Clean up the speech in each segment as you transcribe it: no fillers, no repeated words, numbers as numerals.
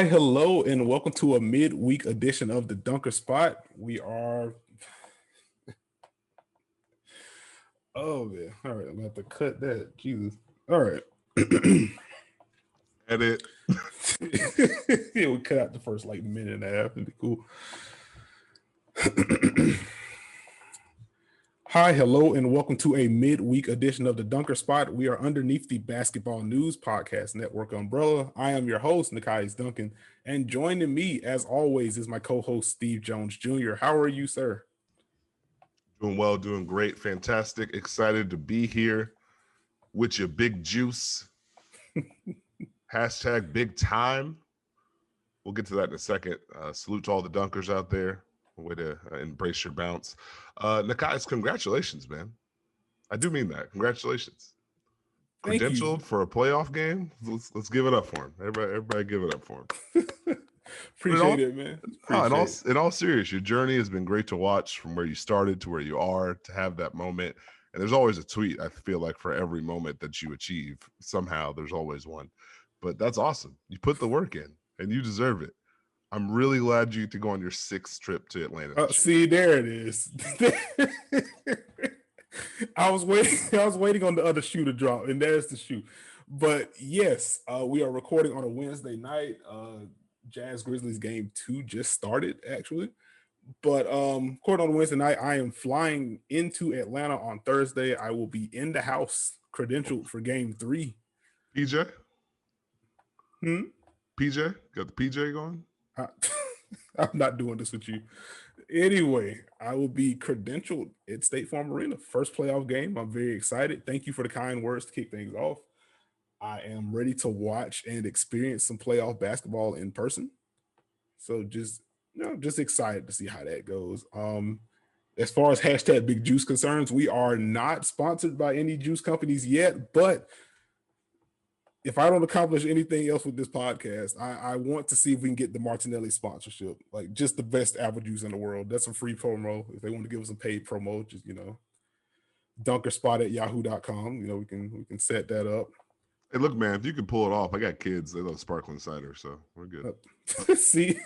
Hi, hello, and welcome to a midweek edition of the Dunker Spot. We are, oh man, all right, I'm gonna have to cut that. Jesus, all right. Edit. Yeah, we cut out the first like minute and a half. It'd be cool. Hi, hello, and welcome to a midweek edition of the Dunker Spot. We are underneath the Basketball News Podcast Network umbrella. I am your host, Nekias Duncan, and joining me, as always, is my co-host, Steve Jones Jr. How are you, sir? Doing well, doing great, fantastic. Excited to be here with your big juice. Hashtag big time. We'll get to that in a second. Salute to all the dunkers out there. Way to embrace your bounce. Nekias, congratulations, man. I do mean that. Congratulations. Thank you. Credentialed for a playoff game. Let's give it up for him. Everybody give it up for him. Appreciate it, man. In all seriousness, your journey has been great to watch from where you started to where you are, to have that moment. And there's always a tweet, I feel like, for every moment that you achieve. Somehow there's always one. But that's awesome. You put the work in and you deserve it. I'm really glad you get to go on your 6th trip to Atlanta. See, there it is. I was waiting on the other shoe to drop, and there's the shoe. But yes, we are recording on a Wednesday night. Jazz Grizzlies game 2 just started, actually. But recording on Wednesday night, I am flying into Atlanta on Thursday. I will be in the house, credentialed for game 3. PJ? PJ? Got the PJ going? I'm not doing this with you. Anyway, I will be credentialed at State Farm Arena. First playoff game. I'm very excited. Thank you for the kind words to kick things off. I am ready to watch and experience some playoff basketball in person. So just excited to see how that goes. As far as hashtag Big Juice concerns, we are not sponsored by any juice companies yet, but if I don't accomplish anything else with this podcast, I want to see if we can get the Martinelli sponsorship, like just the best apple juice in the world. That's a free promo. If they want to give us a paid promo, just dunkerspot@yahoo.com. We can set that up. Hey, look, man, if you can pull it off, I got kids. They love sparkling cider, so we're good. See,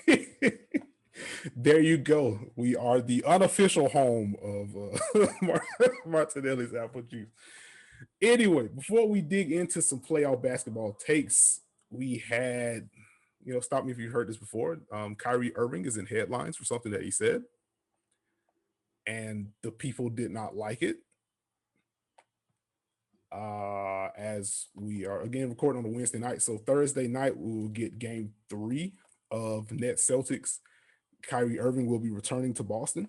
there you go. We are the unofficial home of Martinelli's apple juice. Anyway, before we dig into some playoff basketball takes, we had, stop me if you've heard this before. Kyrie Irving is in headlines for something that he said, and the people did not like it. As we are again recording on a Wednesday night, so Thursday night we will get game 3 of Nets Celtics. Kyrie Irving will be returning to Boston,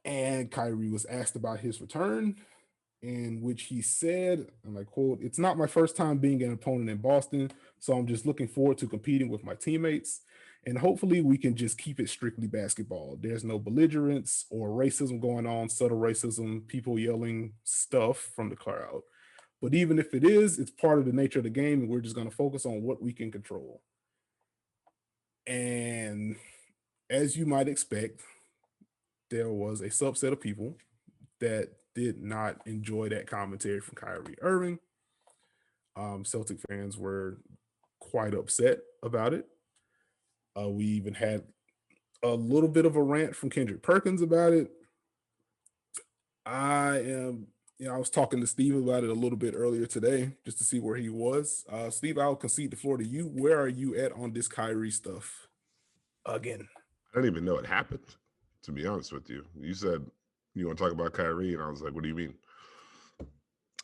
and Kyrie was asked about his return, in which he said, and I quote, "It's not my first time being an opponent in Boston, so I'm just looking forward to competing with my teammates, and hopefully we can just keep it strictly basketball. There's no belligerence or racism going on, subtle racism, people yelling stuff from the crowd. But even if it is, it's part of the nature of the game, and we're just going to focus on what we can control." And as you might expect, there was a subset of people that did not enjoy that commentary from Kyrie Irving. Celtic fans were quite upset about it. We even had a little bit of a rant from Kendrick Perkins about it. I was talking to Steve about it a little bit earlier today just to see where he was. Steve, I'll concede the floor to you. Where are you at on this Kyrie stuff again? I didn't even know it happened, to be honest with you. You said you want to talk about Kyrie, and I was like, what do you mean?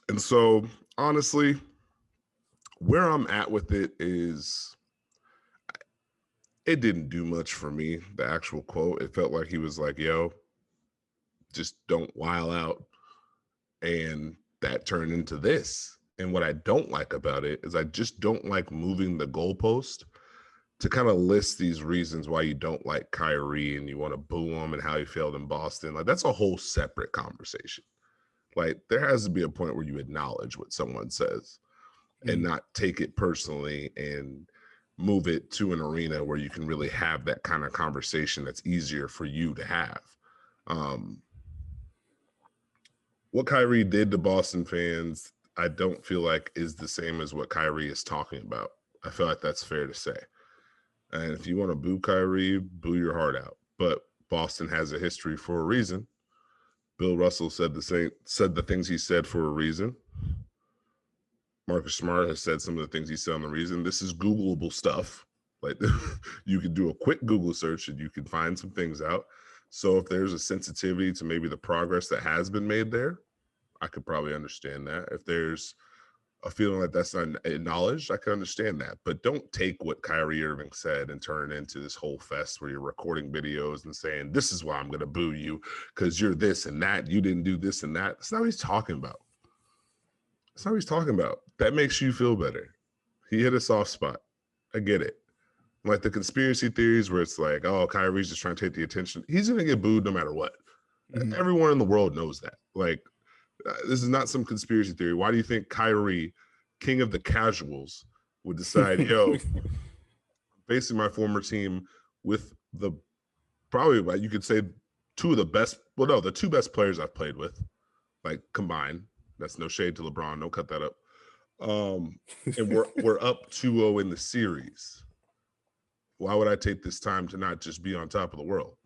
And so, honestly, where I'm at with it is it didn't do much for me, the actual quote. It felt like he was like, yo, just don't wild out. And that turned into this. And what I don't like about it is I just don't like moving the goalpost to kind of list these reasons why you don't like Kyrie and you want to boo him and how he failed in Boston. Like, that's a whole separate conversation. Like, there has to be a point where you acknowledge what someone says and not take it personally and move it to an arena where you can really have that kind of conversation that's easier for you to have. What Kyrie did to Boston fans, I don't feel like is the same as what Kyrie is talking about. I feel like that's fair to say. And if you want to boo Kyrie, boo your heart out. But Boston has a history for a reason. Bill Russell said the things he said for a reason. Marcus Smart has said some of the things he said on the reason. This is Googleable stuff. Like you can do a quick Google search and you can find some things out. So if there's a sensitivity to maybe the progress that has been made there, I could probably understand that. If there's a feeling like that's not acknowledged, I can understand that. But don't take what Kyrie Irving said and turn it into this whole fest where you're recording videos and saying, this is why I'm going to boo you because you're this and that. You didn't do this and that. That's not what he's talking about. That's not what he's talking about. That makes you feel better. He hit a soft spot. I get it. Like the conspiracy theories where it's like, oh, Kyrie's just trying to take the attention. He's going to get booed no matter what. Mm-hmm. Everyone in the world knows that. Like, this is not some conspiracy theory. Why do you think Kyrie, king of the casuals, would decide, yo, facing my former team with the probably, you could say, the two best players I've played with, like combined. That's no shade to LeBron. Don't cut that up. And we're up 2-0 in the series. Why would I take this time to not just be on top of the world?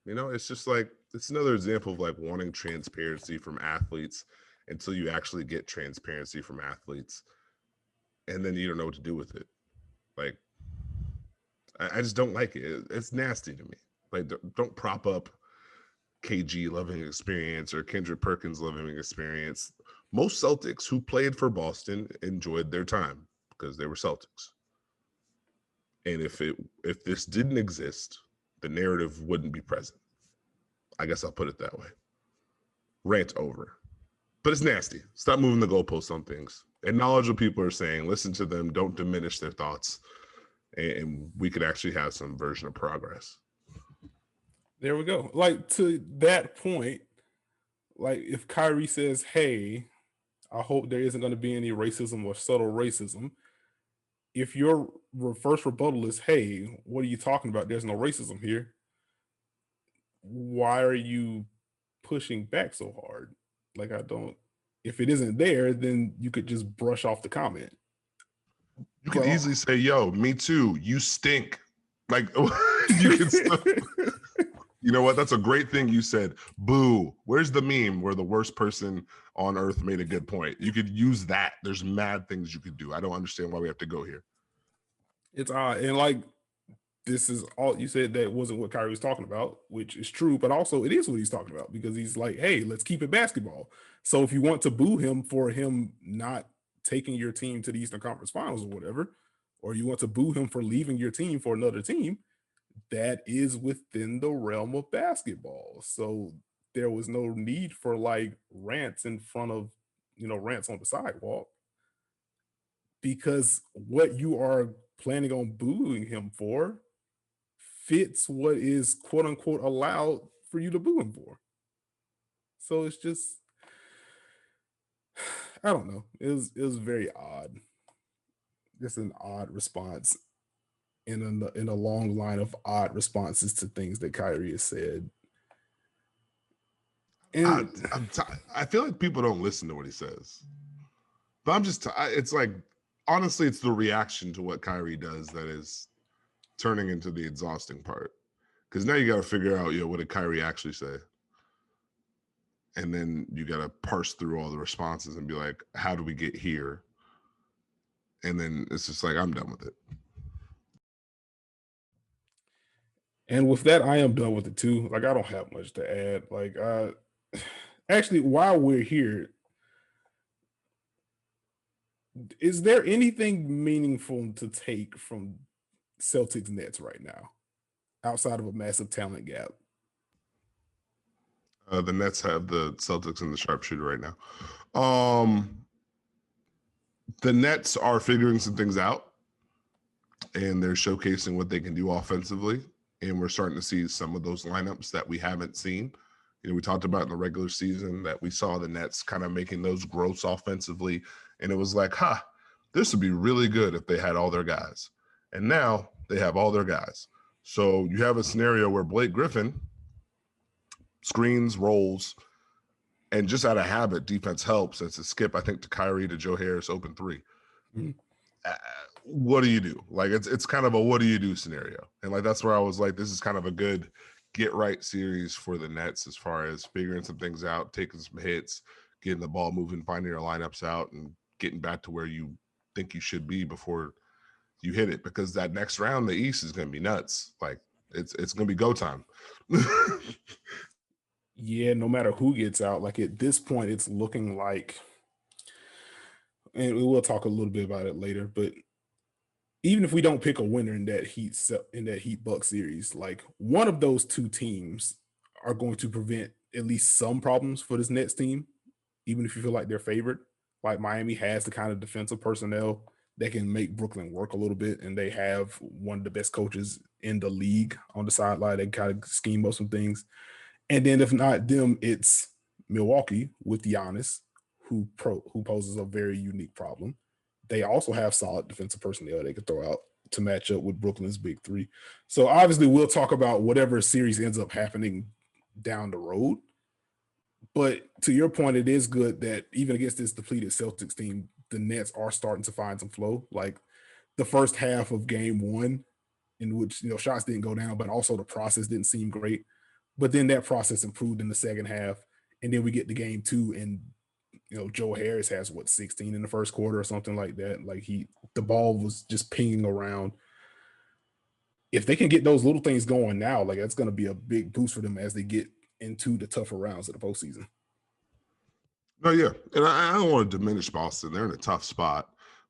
You know, it's just like, it's another example of like wanting transparency from athletes until you actually get transparency from athletes. And then you don't know what to do with it. Like, I just don't like it. It's nasty to me. Like, don't prop up KG loving experience or Kendrick Perkins loving experience. Most Celtics who played for Boston enjoyed their time because they were Celtics. And if this didn't exist, the narrative wouldn't be present. I guess I'll put it that way. Rant over. But it's nasty. Stop moving the goalposts on things. Acknowledge what people are saying. Listen to them. Don't diminish their thoughts. And we could actually have some version of progress. There we go. Like, to that point, like if Kyrie says, hey, I hope there isn't going to be any racism or subtle racism. If your first rebuttal is, hey, what are you talking about? There's no racism here. Why are you pushing back so hard? Like, if it isn't there, then you could just brush off the comment. You can easily say, yo, me too. You stink. Like, you can still, you know what? That's a great thing you said. Boo. Where's the meme where the worst person on earth made a good point? You could use that. There's mad things you could do. I don't understand why we have to go here. It's odd. And like, this is all you said, that wasn't what Kyrie was talking about, which is true, but also it is what he's talking about because he's like, hey, let's keep it basketball. So if you want to boo him for him not taking your team to the Eastern Conference Finals or whatever, or you want to boo him for leaving your team for another team, that is within the realm of basketball. So there was no need for like rants in front of, rants on the sidewalk, because what you are planning on booing him for fits what is quote unquote allowed for you to boo him for. So it's just, I don't know. It was very odd. Just an odd response in a long line of odd responses to things that Kyrie has said. And I feel like people don't listen to what he says. But it's like, honestly, it's the reaction to what Kyrie does that is turning into the exhausting part. Because now you got to figure out, what did Kyrie actually say? And then you got to parse through all the responses and be like, how do we get here? And then it's just like, I'm done with it. And with that, I am done with it too. Like, I don't have much to add. Like, actually, while we're here, is there anything meaningful to take from Celtics Nets right now, outside of a massive talent gap? The Nets have the Celtics in the sharpshooter right now. The Nets are figuring some things out, and they're showcasing what they can do offensively. And we're starting to see some of those lineups that we haven't seen. We talked about in the regular season that we saw the Nets kind of making those growths offensively. And it was like, this would be really good if they had all their guys. And now they have all their guys. So you have a scenario where Blake Griffin screens, rolls, and just out of habit, defense helps. It's a skip, I think, to Kyrie, to Joe Harris, open three. Mm-hmm. what do you do? Like it's kind of a what do you do scenario. And like that's where I was like, this is kind of a good get right series for the Nets as far as figuring some things out, taking some hits, getting the ball moving, finding your lineups out, and getting back to where you think you should be before you hit it. Because that next round, the East is going to be nuts. Like it's going to be go time. Yeah, no matter who gets out, like at this point, it's looking like, and we'll talk a little bit about it later, but even if we don't pick a winner in that Heat Bucks series, like one of those two teams are going to prevent at least some problems for this Nets team, even if you feel like they're favored. Like Miami has the kind of defensive personnel that can make Brooklyn work a little bit, and they have one of the best coaches in the league on the sideline. They can kind of scheme up some things. And then if not them, it's Milwaukee with Giannis, who poses a very unique problem. They also have solid defensive personnel they could throw out to match up with Brooklyn's big three. So obviously we'll talk about whatever series ends up happening down the road. But to your point, it is good that even against this depleted Celtics team, the Nets are starting to find some flow. Like the first half of game one, in which, you know, shots didn't go down, but also the process didn't seem great. But then that process improved in the second half. And then we get to game two, and you know, Joe Harris has 16 in the first quarter or something like that. Like the ball was just pinging around. If they can get those little things going now, like that's going to be a big boost for them as they get into the tougher rounds of the postseason. No, yeah. And I don't want to diminish Boston. They're in a tough spot.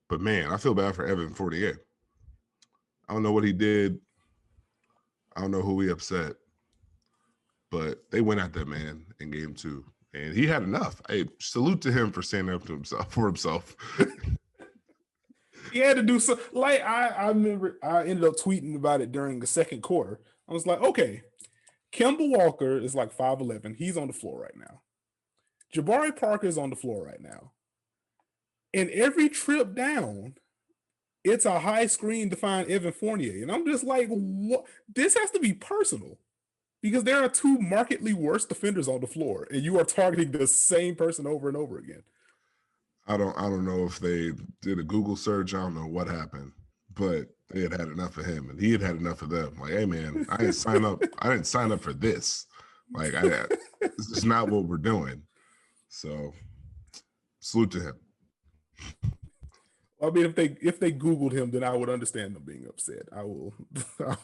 But man, I feel bad for Evan Fournier. I don't know what he did. I don't know who he upset. But they went at that man in game two. And he had enough. Hey, salute to him for standing up to himself for himself. He had to do so. Like I remember I ended up tweeting about it during the second quarter. I was like, okay, Kemba Walker is like 5'11". He's on the floor right now. Jabari Parker is on the floor right now. And every trip down, it's a high screen to find Evan Fournier. And I'm just like, what? This has to be personal. Because there are two markedly worse defenders on the floor, and you are targeting the same person over and over again. I don't know if they did a Google search. I don't know what happened, but they had enough of him, and he had enough of them. Like, hey man, I didn't sign up. I didn't sign up for this. Like, this is not what we're doing. So, salute to him. I mean, if they Googled him, then I would understand them being upset. I will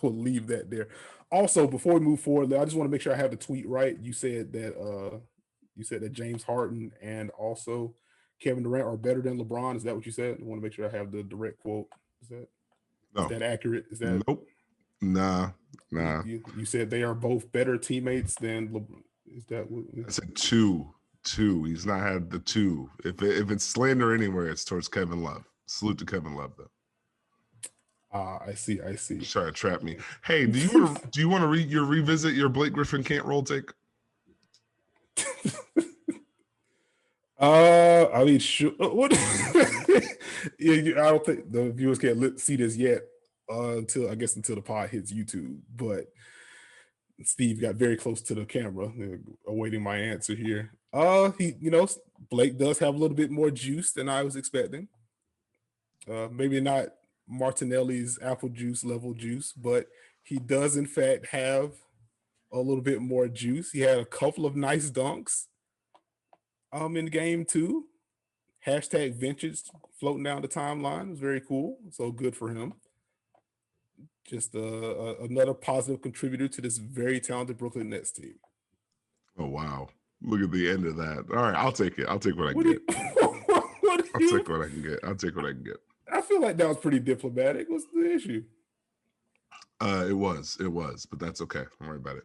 leave that there. Also, before we move forward, I just want to make sure I have the tweet right. You said that James Harden and also Kevin Durant are better than LeBron. Is that what you said? I want to make sure I have the direct quote. Is that accurate? Is that nope? Nah. You said they are both better teammates than LeBron. Is that what? I said two. He's not had the two. If it's slander anywhere, it's towards Kevin Love. Salute to Kevin Love, though. I see. Try to trap me. Hey, do you want to revisit your Blake Griffin can't roll take? I mean, sure. What? I don't think the viewers can't see this yet until the pod hits YouTube. But Steve got very close to the camera, awaiting my answer here. Blake does have a little bit more juice than I was expecting. Maybe not Martinelli's apple juice level juice, but he does in fact have a little bit more juice. He had a couple of nice dunks in game two. Hashtag vintage floating down the timeline. It was very cool. So good for him. Just another positive contributor to this very talented Brooklyn Nets team. Oh, wow. Look at the end of that. All right, I'll take it. I'll take what I can get. I'll take what I can get. I feel like that was pretty diplomatic. What's the issue? It was, but that's okay. Don't worry about it.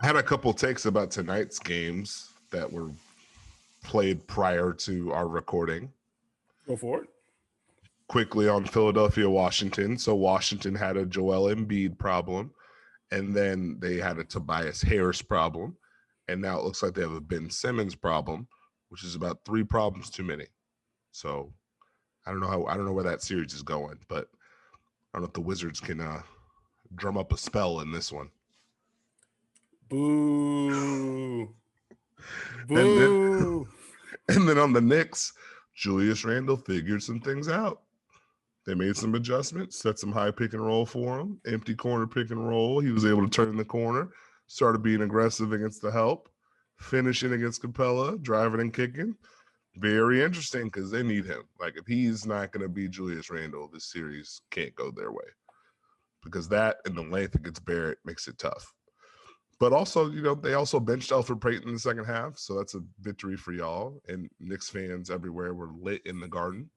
I had a couple takes about tonight's games that were played prior to our recording. Go for it. Quickly on Philadelphia, Washington. So Washington had a Joel Embiid problem, and then they had a Tobias Harris problem, and now it looks like they have a Ben Simmons problem, which is about 3 problems too many. So I don't know where that series is going, but I don't know if the Wizards can drum up a spell in this one. Boo. Boo. And then on the Knicks, Julius Randle figured some things out. They made some adjustments, set some high pick and roll for him, empty corner pick and roll. He was able to turn the corner, started being aggressive against the help, finishing against Capella, driving and kicking. Very interesting because they need him. Like, if he's not going to be Julius Randle, this series can't go their way, because that and the length against Barrett makes it tough. But also, they also benched Elfrid Payton in the second half, so that's a victory for y'all. And Knicks fans everywhere were lit in the Garden.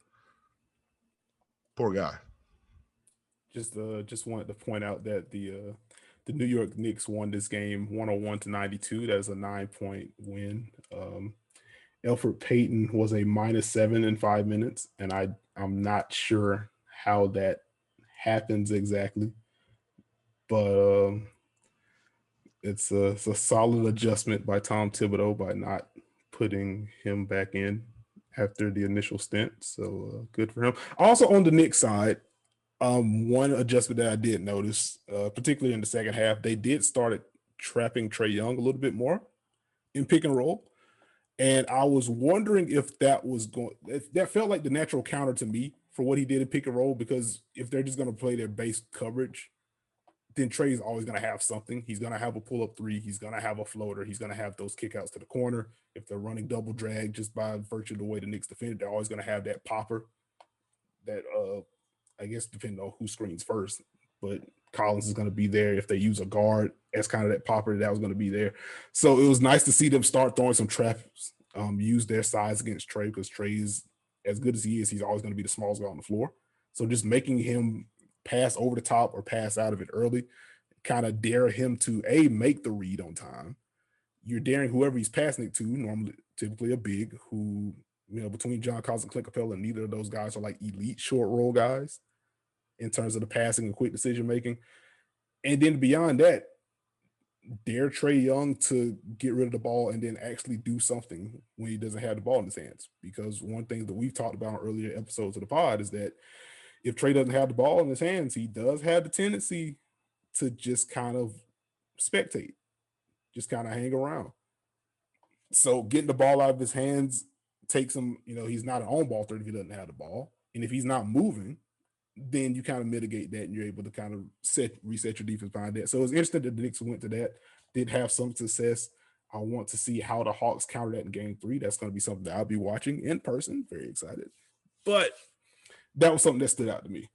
Poor guy. Just wanted to point out that the New York Knicks won this game 101-92. That is a 9-point win. Elfrid Payton was a -7 in 5 minutes, and I'm not sure how that happens exactly, but it's a solid adjustment by Tom Thibodeau by not putting him back in after the initial stint. So good for him. Also on the Knicks side, one adjustment that I did notice, particularly in the second half, they did start trapping Trae Young a little bit more in pick and roll. And I was wondering if that felt like the natural counter to me for what he did in pick and roll, because if they're just going to play their base coverage, then Trae is always going to have something. He's going to have a pull-up three. He's going to have a floater. He's going to have those kickouts to the corner. If they're running double drag, just by virtue of the way the Knicks defend, they're always going to have that popper that, I guess, depending on who screens first. But Collins is going to be there. If they use a guard as kind of that popper, that was going to be there. So it was nice to see them start throwing some traps, use their size against Trae, because Trae is, as good as he is, he's always going to be the smallest guy on the floor. So just making him pass over the top or pass out of it early, kind of dare him to make the read on time. You're daring whoever he's passing it to, typically a big, who, between John Collins and Clint Capella, neither of those guys are like elite short roll guys in terms of the passing and quick decision making. And then beyond that, dare Trae Young to get rid of the ball and then actually do something when he doesn't have the ball in his hands. Because one thing that we've talked about in earlier episodes of the pod is that if Trae doesn't have the ball in his hands, he does have the tendency to just kind of spectate, just kind of hang around. So getting the ball out of his hands takes him, he's not an on-ball threat if he doesn't have the ball. And if he's not moving, then you kind of mitigate that and you're able to kind of reset your defense behind that. So it's interesting that the Knicks went to that, did have some success. I want to see how the Hawks counter that in game 3. That's going to be something that I'll be watching in person. Very excited. But that was something that stood out to me.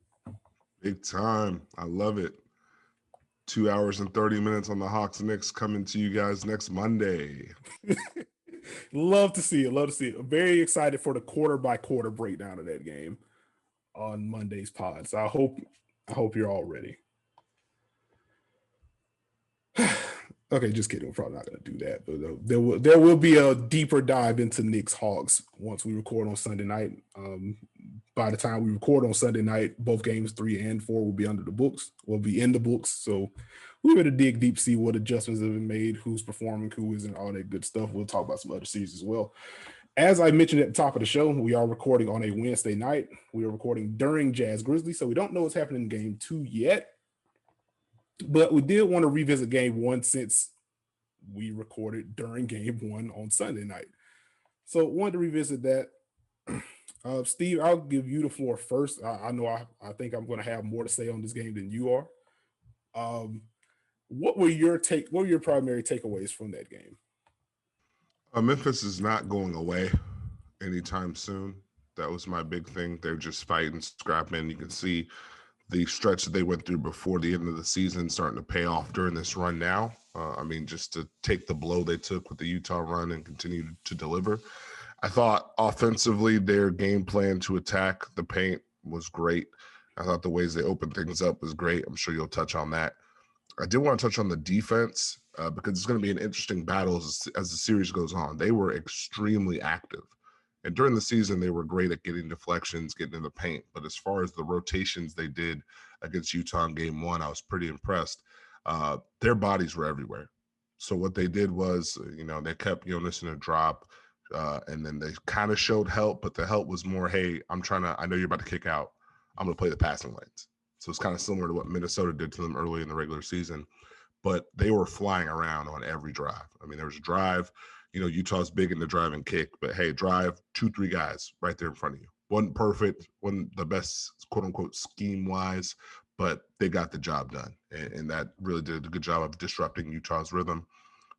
Big time. I love it. 2 hours and 30 minutes on the Hawks Knicks, coming to you guys next Monday. Love to see it. Love to see it. I'm very excited for the quarter by quarter breakdown of that game on Monday's pod. So I hope you're all ready. Okay, just kidding. We're probably not going to do that, but there will be a deeper dive into Knicks Hawks once we record on Sunday night. By the time we record on Sunday night, both games 3 and 4 will be under the books. Will be in the books. So we're going to dig deep, see what adjustments have been made, who's performing, who isn't, all that good stuff. We'll talk about some other series as well. As I mentioned at the top of the show, we are recording on a Wednesday night. We are recording during Jazz Grizzlies, so we don't know what's happening in game 2 yet. But we did want to revisit game 1 since we recorded during game 1 on Sunday night. So wanted to revisit that. Steve, I'll give you the floor first. I know I think I'm going to have more to say on this game than you are. What were your primary takeaways from that game? Memphis is not going away anytime soon. That was my big thing. They're just fighting, scrapping. You can see the stretch that they went through before the end of the season starting to pay off during this run now. Just to take the blow they took with the Utah run and continue to deliver. I thought offensively, their game plan to attack the paint was great. I thought the ways they opened things up was great. I'm sure you'll touch on that. I did want to touch on the defense because it's going to be an interesting battle as the series goes on. They were extremely active. And during the season, they were great at getting deflections, getting in the paint. But as far as the rotations they did against Utah in game 1, I was pretty impressed. Their bodies were everywhere. So what they did was, they kept Jonas in a drop. And then they kind of showed help, but the help was more, hey, I know you're about to kick out. I'm going to play the passing lanes. So it's kind of similar to what Minnesota did to them early in the regular season. But they were flying around on every drive. There was a drive. Utah's big in the drive and kick, but hey, drive 2-3 guys right there in front of you. Wasn't perfect, wasn't the best, quote unquote, scheme wise, but they got the job done. And that really did a good job of disrupting Utah's rhythm,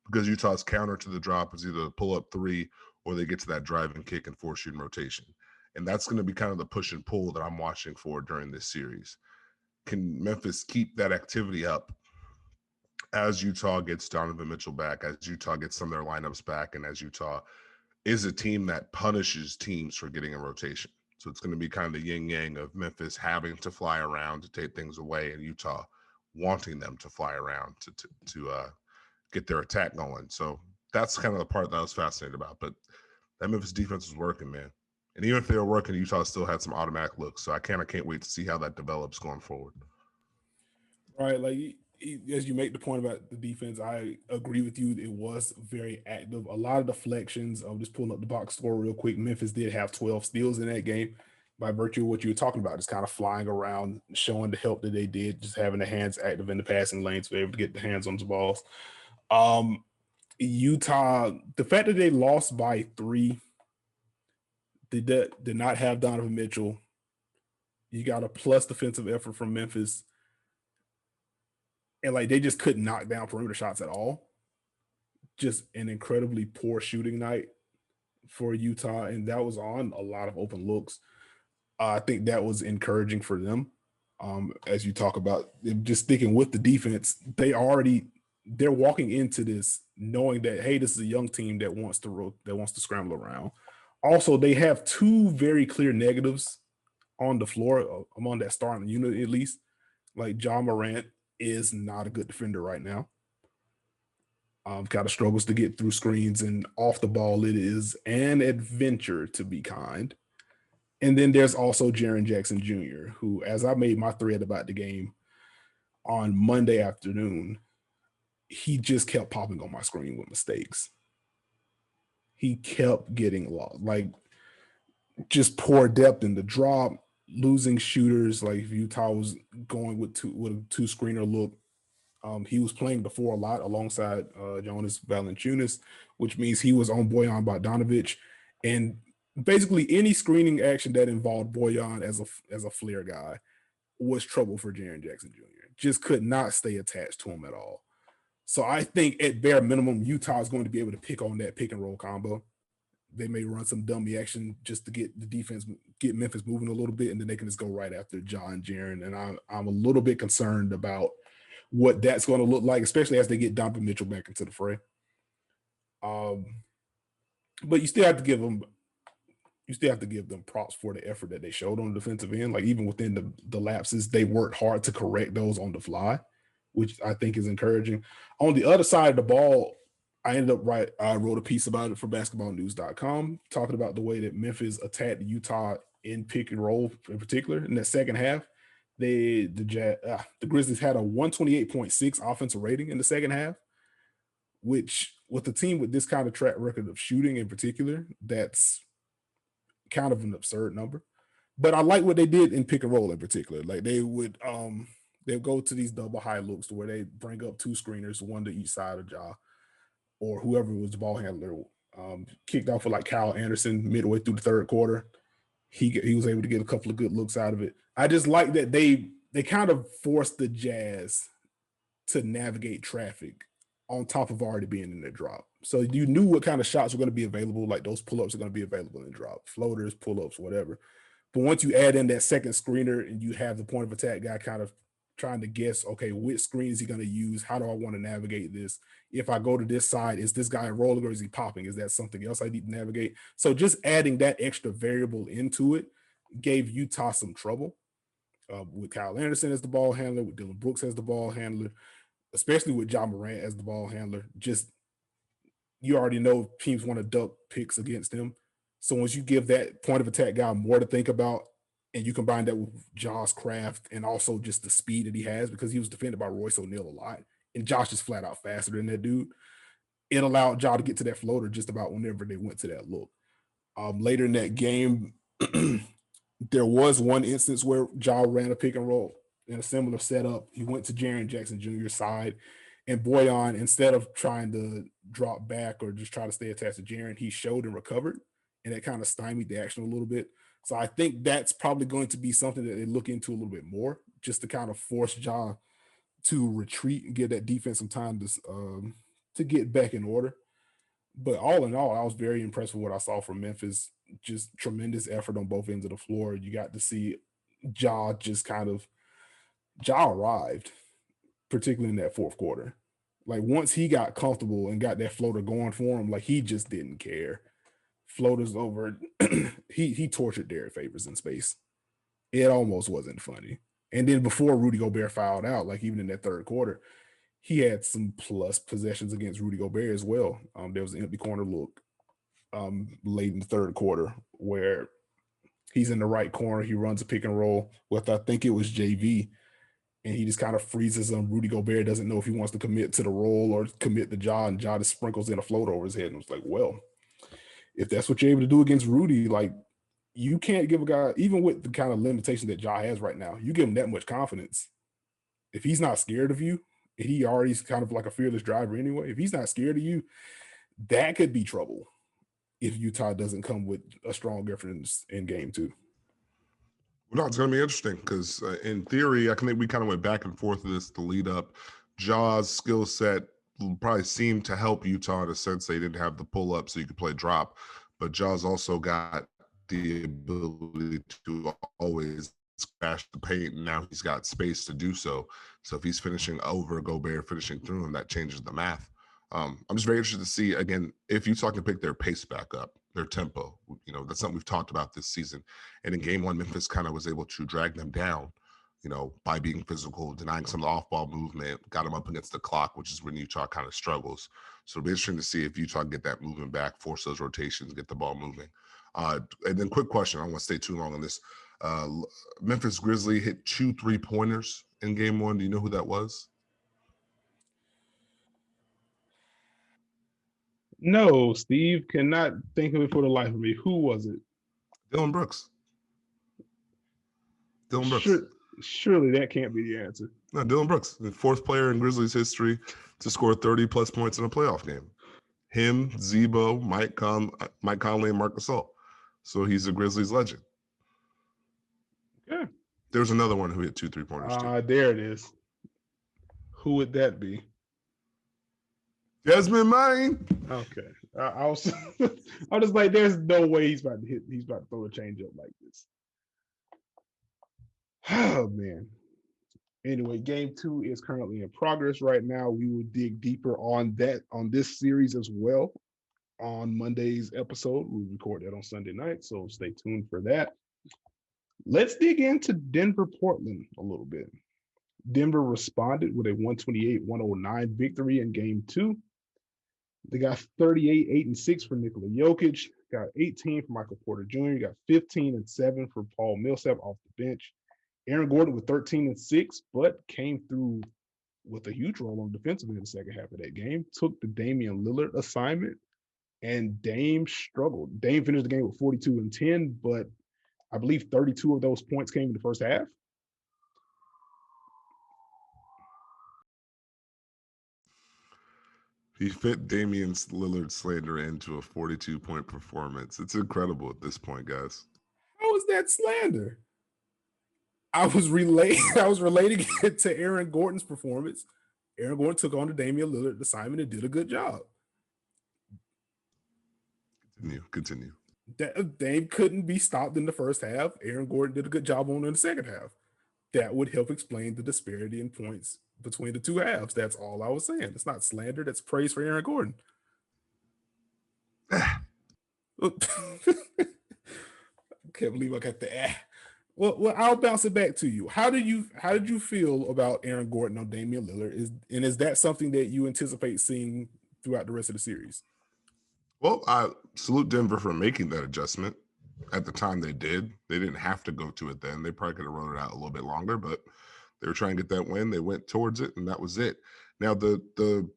because Utah's counter to the drop is either pull up three or they get to that drive and kick and force shooting rotation. And that's going to be kind of the push and pull that I'm watching for during this series. Can Memphis keep that activity up as Utah gets Donovan Mitchell back, as Utah gets some of their lineups back, and as Utah is a team that punishes teams for getting in rotation? So it's going to be kind of the yin yang of Memphis having to fly around to take things away, and Utah wanting them to fly around to get their attack going. So that's kind of the part that I was fascinated about. But that Memphis defense was working, man. And even if they were working, Utah still had some automatic looks. So I can't wait to see how that develops going forward. Right, like as you make the point about the defense, I agree with you. It was very active. A lot of deflections. I'm just pulling up the box score real quick. Memphis did have 12 steals in that game, by virtue of what you were talking about, just kind of flying around, showing the help that they did, just having the hands active in the passing lanes, to be able to get the hands on the balls. Utah, the fact that they lost by 3, did not have Donovan Mitchell. You got a plus defensive effort from Memphis. And like they just couldn't knock down perimeter shots at all. Just an incredibly poor shooting night for Utah, and that was on a lot of open looks. I think that was encouraging for them. As you talk about just sticking with the defense, they're walking into this knowing that, hey, this is a young team that wants to scramble around. Also, they have 2 very clear negatives on the floor among that starting unit, at least. Like Ja Morant is not a good defender right now. Kind of struggles to get through screens, and off the ball, it is an adventure, to be kind. And then there's also Jaren Jackson Jr., who, as I made my thread about the game on Monday afternoon, he just kept popping on my screen with mistakes. He kept getting lost, like just poor depth in the drop, losing shooters. Like if Utah was going with a 2 screener look, he was playing the 4 a lot alongside Jonas Valanciunas, which means he was on Bojan Bogdanovic, and basically any screening action that involved Bojan as a flare guy was trouble for Jaren Jackson Jr. Just could not stay attached to him at all. So I think at bare minimum, Utah is going to be able to pick on that pick and roll combo. They may run some dummy action just to get the defense, get Memphis moving a little bit, and then they can just go right after John Jaren. And I'm a little bit concerned about what that's going to look like, especially as they get Donovan Mitchell back into the fray. But you still have to give them props for the effort that they showed on the defensive end. Like even within the lapses, they worked hard to correct those on the fly, which I think is encouraging. On the other side of the ball, I wrote a piece about it for basketballnews.com, talking about the way that Memphis attacked Utah in pick and roll in particular. In that second half, the Grizzlies had a 128.6 offensive rating in the second half, which with a team with this kind of track record of shooting in particular, that's kind of an absurd number. But I like what they did in pick and roll in particular. Like they'll go to these double high looks where they bring up 2 screeners, 1 to each side of Ja, or whoever was the ball handler. Kicked off with like Kyle Anderson midway through the third quarter. He was able to get a couple of good looks out of it. I just like that they kind of forced the Jazz to navigate traffic on top of already being in their drop. So you knew what kind of shots were going to be available. Like those pull-ups are going to be available in drop, floaters, pull-ups, whatever. But once you add in that second screener and you have the point of attack guy kind of trying to guess, okay, which screen is he going to use? How do I want to navigate this? If I go to this side, is this guy rolling or is he popping? Is that something else I need to navigate? So just adding that extra variable into it gave Utah some trouble with Kyle Anderson as the ball handler, with Dylan Brooks as the ball handler, especially with Ja Morant as the ball handler. Just you already know teams want to duck picks against him. So once you give that point of attack guy more to think about, and you combine that with Ja's craft and also just the speed that he has, because he was defended by Royce O'Neal a lot, and Josh is flat out faster than that dude, it allowed Ja to get to that floater just about whenever they went to that look. Later in that game, there was one instance where Ja ran a pick and roll in a similar setup. He went to Jaren Jackson Jr.'s side, and Bojan, instead of trying to drop back or just try to stay attached to Jaren, he showed and recovered, and that kind of stymied the action a little bit. So I think that's probably going to be something that they look into a little bit more, just to kind of force Ja to retreat and give that defense some time to get back in order. But all in all, I was very impressed with what I saw from Memphis. Just tremendous effort on both ends of the floor. You got to see Ja just kind of Ja arrived, particularly in that fourth quarter. Like once he got comfortable and got that floater going for him, like he just didn't care. Floaters over, he tortured Derek Favors in space. It almost wasn't funny. And then before Rudy Gobert fouled out, like even in that third quarter, he had some plus possessions against Rudy Gobert as well. There was an empty corner look late in the third quarter where he's in the right corner. He runs a pick and roll with, I think it was JV, and he just kind of freezes him. Rudy Gobert doesn't know if he wants to commit to the role or commit the Ja, and Ja just sprinkles in a float over his head. And it's like, well, if that's what you're able to do against Rudy, like you can't give a guy, even with the kind of limitation that Ja has right now, you give him that much confidence. If he's not scared of you, he already's kind of like a fearless driver anyway. If he's not scared of you, that could be trouble if Utah doesn't come with a strong reference in game two. No, it's going to be interesting because in theory, I think we kind of went back and forth with this to lead up. Ja's skill set probably seemed to help Utah in a sense they didn't have the pull up so you could play drop, but Ja's also got the ability to always crash the paint, and now he's got space to do so. So if he's finishing over Gobert, finishing through him, that changes the math. I'm just very interested to see, again, if Utah can pick their pace back up, their tempo. You know, that's something we've talked about this season. And in game one, Memphis kind of was able to drag them down, you know, by being physical, denying some of the off-ball movement, got them up against the clock, which is when Utah kind of struggles. So it'll be interesting to see if Utah get that movement back, force those rotations, get the ball moving. And then quick question, I don't want to stay too long on this. Memphis Grizzly hit 2 3-pointers in game one. Do you know who that was? No, Steve, cannot think of it for the life of me. Who was it? Dillon Brooks. Dillon Brooks. Surely that can't be the answer. No, Dillon Brooks, the fourth player in Grizzlies history to score 30-plus points in a playoff game. Him, Zebo, Mike Conley, and Marc Gasol. So he's a Grizzlies legend. Yeah. There's another one who hit 2 3-pointers too. There it is. Who would that be? Desmond Main. Okay. I was like, there's no way he's about to throw a change up like this. Oh man. Anyway, game two is currently in progress right now. We will dig deeper on this series as well on Monday's episode. We'll record that on Sunday night, so stay tuned for that. Let's dig into Denver-Portland a little bit. Denver responded with a 128-109 victory in game two. They got 38, 8, and 6 for Nikola Jokic, got 18 for Michael Porter Jr., got 15 and 7 for Paul Millsap off the bench. Aaron Gordon with 13 and 6, but came through with a huge role on defensively in the second half of that game. Took the Damian Lillard assignment, and Dame struggled. Dame finished the game with 42 and 10, but I believe 32 of those points came in the first half. He fit Damian Lillard slander into a 42-point performance. It's incredible at this point, guys. How is that slander? I was relating it to Aaron Gordon's performance. Aaron Gordon took on the Damian Lillard assignment and did a good job. Continue. Dame couldn't be stopped in the first half. Aaron Gordon did a good job on it in the second half. That would help explain the disparity in points between the two halves. That's all I was saying. It's not slander. That's praise for Aaron Gordon. I can't believe I got the Well, I'll bounce it back to you. How did you feel about Aaron Gordon on Damian Lillard? Is that something that you anticipate seeing throughout the rest of the series? Well, I salute Denver for making that adjustment. At the time they did. They didn't have to go to it then. They probably could have run it out a little bit longer, but they were trying to get that win. They went towards it, and that was it. Now, the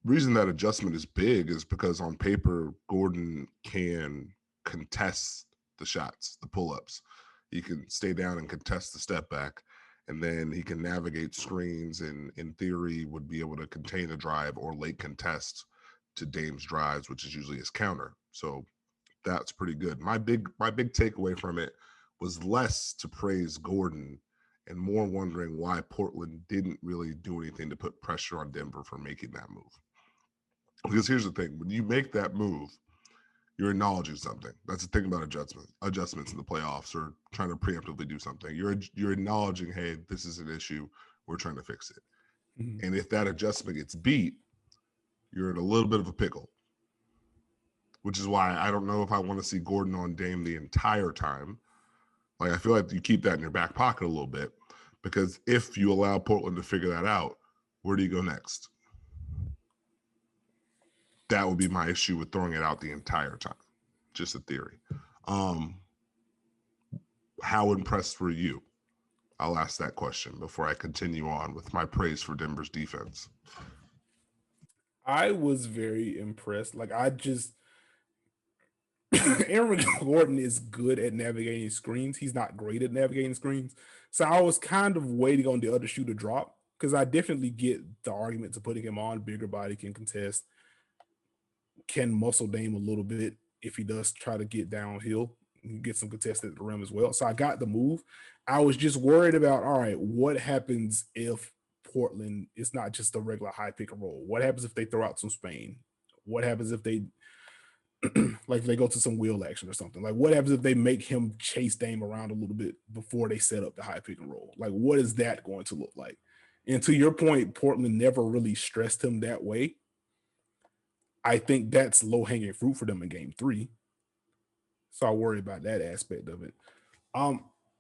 reason that adjustment is big is because on paper, Gordon can contest the shots, the pull-ups. He can stay down and contest the step back, and then he can navigate screens and, in theory, would be able to contain a drive or late contest to Dame's drives, which is usually his counter. So that's pretty good. My big takeaway from it was less to praise Gordon and more wondering why Portland didn't really do anything to put pressure on Denver for making that move. Because here's the thing, when you make that move, you're acknowledging something. That's the thing about adjustments in the playoffs or trying to preemptively do something. You're acknowledging, hey, this is an issue. We're trying to fix it. Mm-hmm. And if that adjustment gets beat, you're in a little bit of a pickle. Which is why I don't know if I want to see Gordon on Dame the entire time. Like, I feel like you keep that in your back pocket a little bit, because if you allow Portland to figure that out, where do you go next? That would be my issue with throwing it out the entire time. Just a theory. How impressed were you? I'll ask that question before I continue on with my praise for Denver's defense. I was very impressed. Like, Aaron Gordon is good at navigating screens. He's not great at navigating screens. So I was kind of waiting on the other shoe to drop, because I definitely get the argument to putting him on. Bigger body, can contest, can muscle Dame a little bit if he does try to get downhill, get some contest at the rim as well. So I got the move. I was just worried about, all right, what happens if Portland is not just a regular high pick and roll? What happens if they throw out some Spain? What happens if they like they go to some wheel action or something? Like, what happens if they make him chase Dame around a little bit before they set up the high pick and roll? Like, what is that going to look like? And to your point, Portland never really stressed him that way. I think that's low-hanging fruit for them in game 3. So I worry about that aspect of it.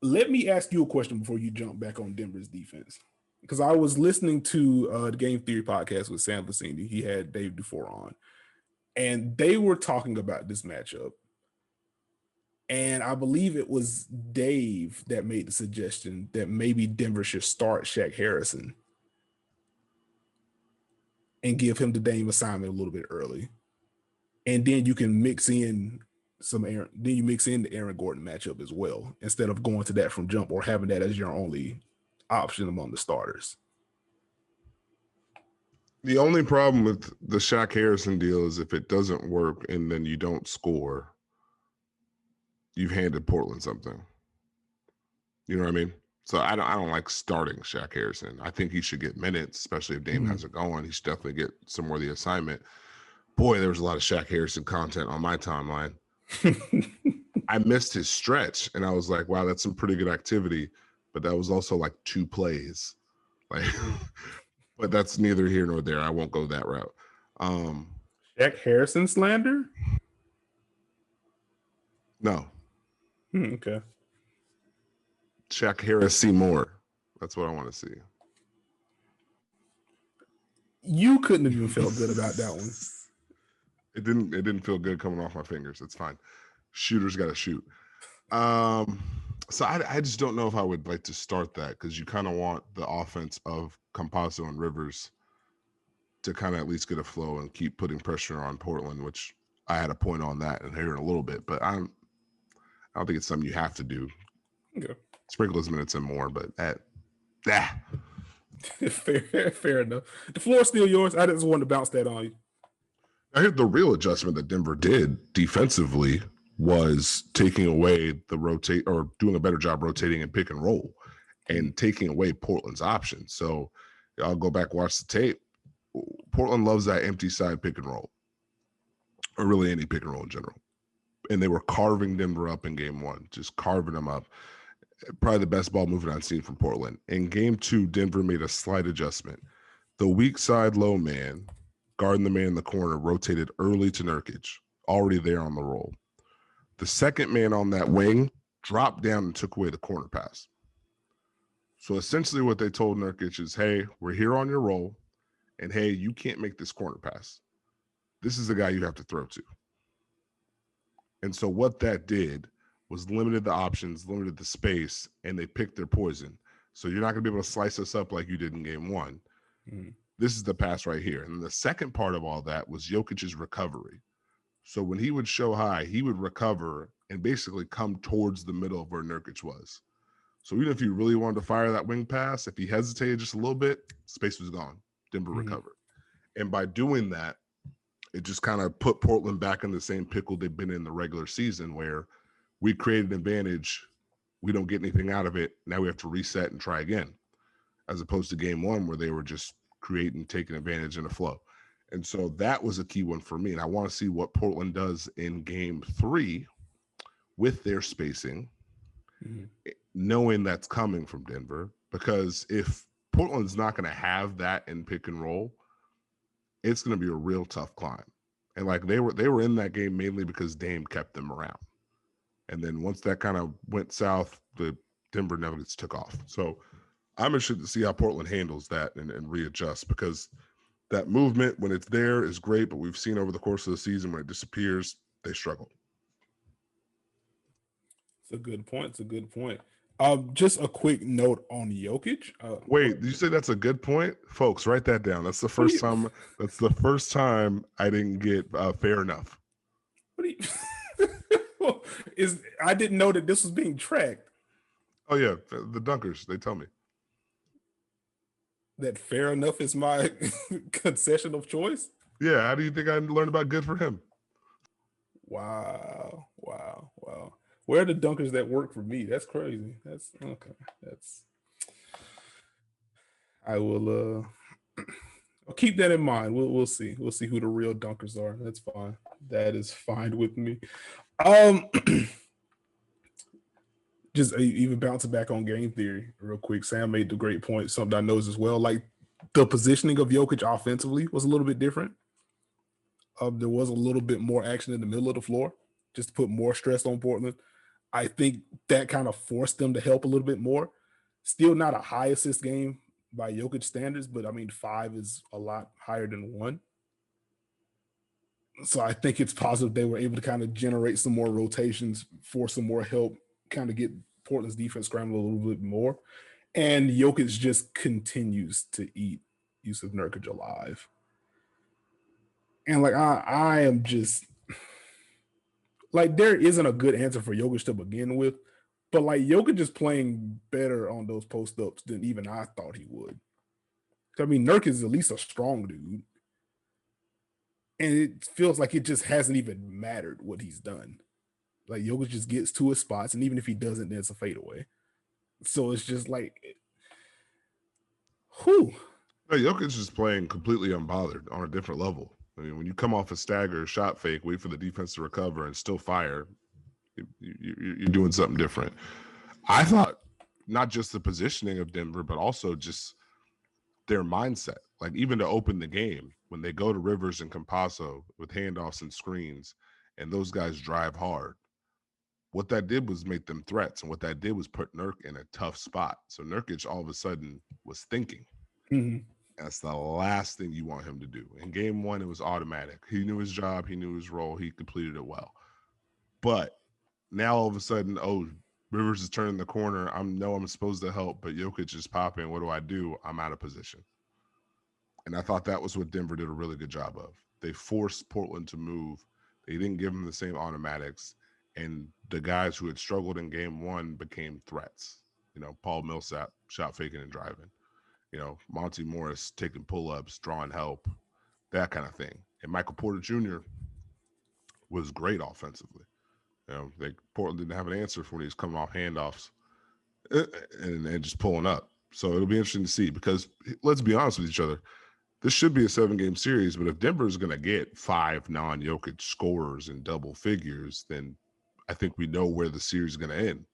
Let me ask you a question before you jump back on Denver's defense, because I was listening to the Game Theory podcast with Sam Vecini. He had Dave Dufour on, and they were talking about this matchup. And I believe it was Dave that made the suggestion that maybe Denver should start Shaq Harrison and give him the Dame assignment a little bit early. And then you can mix in the Aaron Gordon matchup as well, instead of going to that from jump or having that as your only option among the starters. The only problem with the Shaq Harrison deal is if it doesn't work and then you don't score, you've handed Portland something. You know what I mean? So I don't like starting Shaq Harrison. I think he should get minutes, especially if Dame has it going. He should definitely get some more of the assignment. Boy, there was a lot of Shaq Harrison content on my timeline. I missed his stretch, and I was like, wow, that's some pretty good activity. But that was also like 2 plays. Like, but that's neither here nor there. I won't go that route. Shaq Harrison slander? No. Okay. Shaq Harris Seymour. That's what I want to see. You couldn't have even felt good about that one. It didn't feel good coming off my fingers. It's fine. Shooters got to shoot. So I just don't know if I would like to start that, because you kind of want the offense of Campazzo and Rivers to kind of at least get a flow and keep putting pressure on Portland, which I had a point on that and here in a little bit, but I don't think it's something you have to do. Okay. Sprinkle his minutes in more, but fair enough. The floor is still yours. I just wanted to bounce that on you. I heard the real adjustment that Denver did defensively was taking away the rotate, or doing a better job rotating and pick and roll, and taking away Portland's options. So I'll go back, watch the tape. Portland loves that empty side pick and roll, or really any pick and roll in general. And they were carving Denver up in game 1, just carving them up. Probably the best ball movement I've seen from Portland. In game 2, Denver made a slight adjustment. The weak side low man, guarding the man in the corner, rotated early to Nurkic, already there on the roll. The second man on that wing dropped down and took away the corner pass. So essentially what they told Nurkic is, hey, we're here on your roll, and hey, you can't make this corner pass. This is the guy you have to throw to. And so what that did was limited the options, limited the space, and they picked their poison. So you're not going to be able to slice us up like you did in game 1. Mm-hmm. This is the pass right here. And the second part of all that was Jokic's recovery. So when he would show high, he would recover and basically come towards the middle of where Nurkic was. So even if you really wanted to fire that wing pass, if he hesitated just a little bit, space was gone. Denver recovered. And by doing that, it just kind of put Portland back in the same pickle they've been in the regular season, where we created an advantage, we don't get anything out of it, now we have to reset and try again, as opposed to game one where they were just creating, taking advantage in the flow. And so that was a key one for me. And I want to see what Portland does in game three with their spacing, knowing that's coming from Denver. Because if Portland's not going to have that in pick and roll, it's going to be a real tough climb. And like they were in that game mainly because Dame kept them around. And then once that kind of went south, the Denver Nuggets took off. So I'm interested to see how Portland handles that and readjust, because that movement, when it's there, is great, but we've seen over the course of the season when it disappears, they struggle. It's a good point. It's a good point. Just a quick note on Jokic. Wait, did you say that's a good point? Folks, write that down. That's the first time. That's the first time I didn't get fair enough. What do you, I didn't know that this was being tracked. Oh yeah, the dunkers, they tell me that fair enough is my concession of choice. Yeah, how do you think I learned about good for him? Wow. Where are the dunkers that work for me? That's crazy. That's okay. I will I'll keep that in mind. We'll see. We'll see who the real dunkers are. That's fine. That is fine with me. Just even bouncing back on game theory real quick. Sam made the great point, something I knows as well. Like the positioning of Jokic offensively was a little bit different. There was a little bit more action in the middle of the floor, just to put more stress on Portland. I think that kind of forced them to help a little bit more. Still not a high assist game by Jokic standards, but I mean, 5 is a lot higher than 1. So I think it's positive they were able to kind of generate some more rotations, force some more help, kind of get Portland's defense scrambled a little bit more. And Jokic just continues to eat Yusuf Nurkic alive. And like, I am just like, there isn't a good answer for Jokic to begin with, but like Jokic is playing better on those post-ups than even I thought he would. I mean, Nurkic is at least a strong dude. And it feels like it just hasn't even mattered what he's done. Like Jokic just gets to his spots, and even if he doesn't, then it's a fadeaway. So it's just like, whew. Jokic is playing completely unbothered on a different level. I mean, when you come off a stagger, shot fake, wait for the defense to recover, and still fire, you're doing something different. I thought not just the positioning of Denver, but also just their mindset. Like even to open the game, when they go to Rivers and Campasso with handoffs and screens, and those guys drive hard, what that did was make them threats, and what that did was put Nurk in a tough spot. So Nurkic all of a sudden was thinking. Mm-hmm. That's the last thing you want him to do. In game 1, it was automatic. He knew his job. He knew his role. He completed it well. But now all of a sudden, Rivers is turning the corner. I'm supposed to help, but Jokic is popping. What do? I'm out of position. And I thought that was what Denver did a really good job of. They forced Portland to move. They didn't give them the same automatics. And the guys who had struggled in game 1 became threats. Paul Millsap shot faking and driving. Monty Morris taking pull-ups, drawing help, that kind of thing. And Michael Porter Jr. was great offensively. Portland didn't have an answer for when he was coming off handoffs and just pulling up. So it'll be interesting to see, because let's be honest with each other. This should be a 7-game series, but if Denver is going to get 5 non-Jokic scorers in double figures, then I think we know where the series is going to end.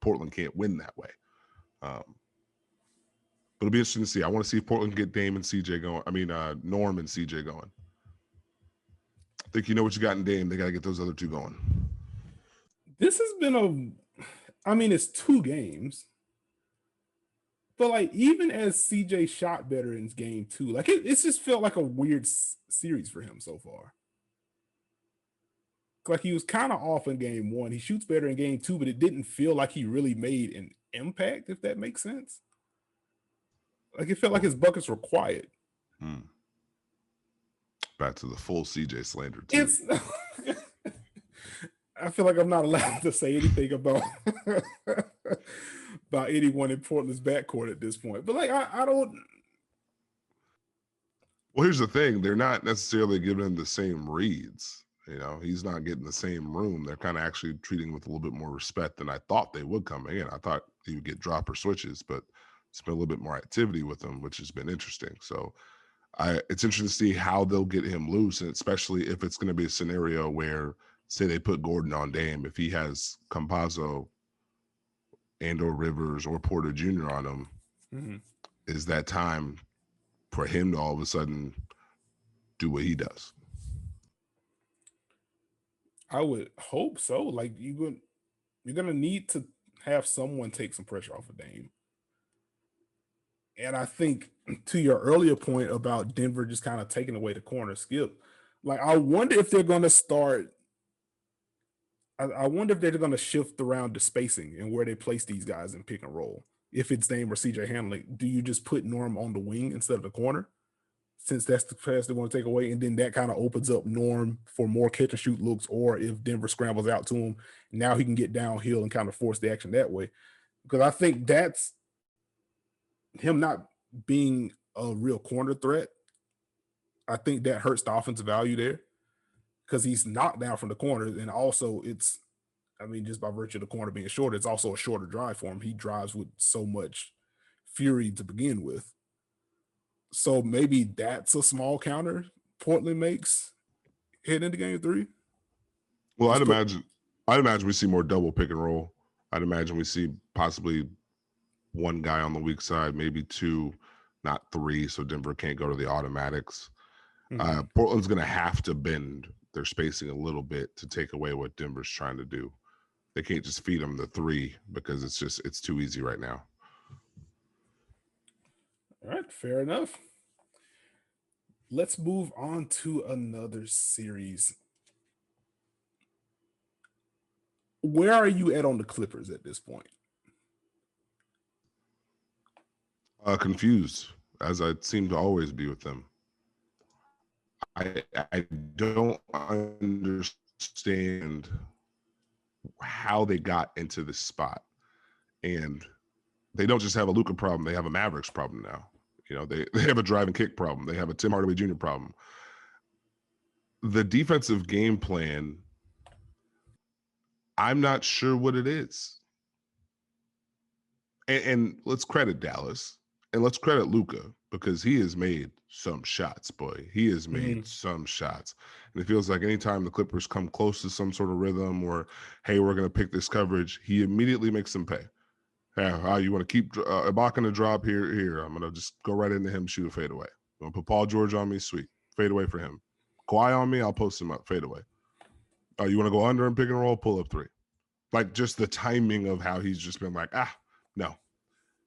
Portland can't win that way. But it'll be interesting to see. I want to see if Portland get Dame and CJ going. Norm and CJ going. I think you know what you got in Dame. They got to get those other 2 going. This has been it's 2 games. But like, even as CJ shot better in game 2, like it's just felt like a weird series for him so far. Like he was kind of off in game 1. He shoots better in game 2, but it didn't feel like he really made an impact, if that makes sense. Like it felt like his buckets were quiet. Back to the full CJ slander too. I feel like I'm not allowed to say anything about anyone in Portland's backcourt at this point. But like I don't. Well, here's the thing. They're not necessarily giving him the same reads. He's not getting the same room. They're kind of actually treating him with a little bit more respect than I thought they would coming in. I thought he would get dropper switches, but it's been a little bit more activity with him, which has been interesting. So it's interesting to see how they'll get him loose, and especially if it's going to be a scenario where, say, they put Gordon on Dame, if he has Campazzo and or Rivers or Porter Jr. on him, is that time for him to all of a sudden do what he does? I would hope so. Like you're gonna need to have someone take some pressure off of Dame. And I think to your earlier point about Denver just kind of taking away the corner skip, like I wonder if they're gonna start. I wonder if they're going to shift around the spacing and where they place these guys in pick and roll. If it's Dame or CJ Hamlin, do you just put Norm on the wing instead of the corner? Since that's the pass they're going to take away, and then that kind of opens up Norm for more catch and shoot looks, or if Denver scrambles out to him, now he can get downhill and kind of force the action that way. Because I think that's him not being a real corner threat. I think that hurts the offensive value there because he's knocked down from the corners, and also just by virtue of the corner being shorter, it's also a shorter drive for him. He drives with so much fury to begin with. So maybe that's a small counter Portland makes heading into game 3. Well, I'd imagine we see more double pick and roll. I'd imagine we see possibly one guy on the weak side, maybe 2, not 3, so Denver can't go to the automatics. Portland's going to have to bend their spacing a little bit to take away what Denver's trying to do. They can't just feed them the 3 because it's too easy right now. All right, fair enough. Let's move on to another series. Where are you at on the Clippers at this point? Confused, as I seem to always be with them. I don't understand how they got into this spot. And they don't just have a Luka problem, they have a Mavericks problem now. They have a drive and kick problem. They have a Tim Hardaway Jr. problem. The defensive game plan, I'm not sure what it is. And let's credit Dallas and let's credit Luka because he has made some shots, boy. He has made some shots. And it feels like anytime the Clippers come close to some sort of rhythm or, hey, we're going to pick this coverage, he immediately makes them pay. You want to keep Ibaka in the drop here? I'm going to just go right into him, shoot a fadeaway. I'm going to put Paul George on me, sweet. Fade away for him. Kawhi on me, I'll post him up, fade away. You want to go under and pick and roll, pull up 3. Like just the timing of how he's just been like, no.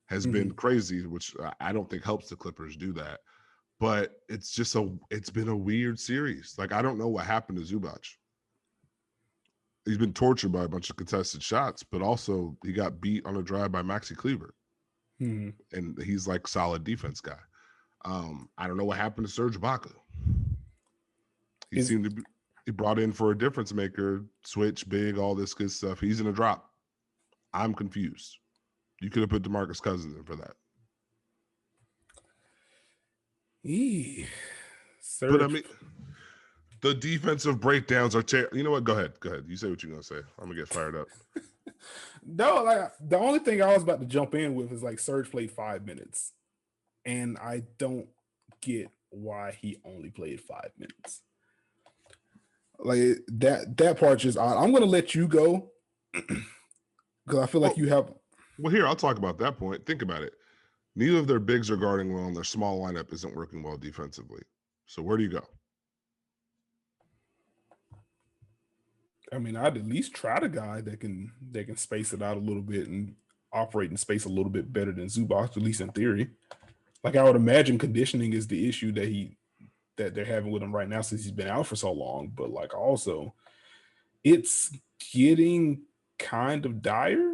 Has been crazy, which I don't think helps the Clippers do that. But it's been a weird series. Like, I don't know what happened to Zubac. He's been tortured by a bunch of contested shots, but also he got beat on a drive by Maxi Kleber. And he's like solid defense guy. I don't know what happened to Serge Ibaka. He brought in for a difference maker, switch, big, all this good stuff. He's in a drop. I'm confused. You could have put DeMarcus Cousins in for that. But I mean, the defensive breakdowns are terrible. You know what? Go ahead. You say what you're gonna say. I'm gonna get fired up. No, like the only thing I was about to jump in with is like Serge played 5 minutes, and I don't get why he only played 5 minutes. Like that part just odd. I'm gonna let you go because I feel like you have. Well, here, I'll talk about that point. Think about it. Neither of their bigs are guarding well, and their small lineup isn't working well defensively. So where do you go? I mean, I'd at least try the guy that can space it out a little bit and operate in space a little bit better than Zubac, at least in theory. Like I would imagine conditioning is the issue that they're having with him right now since he's been out for so long. But like also, it's getting kind of dire.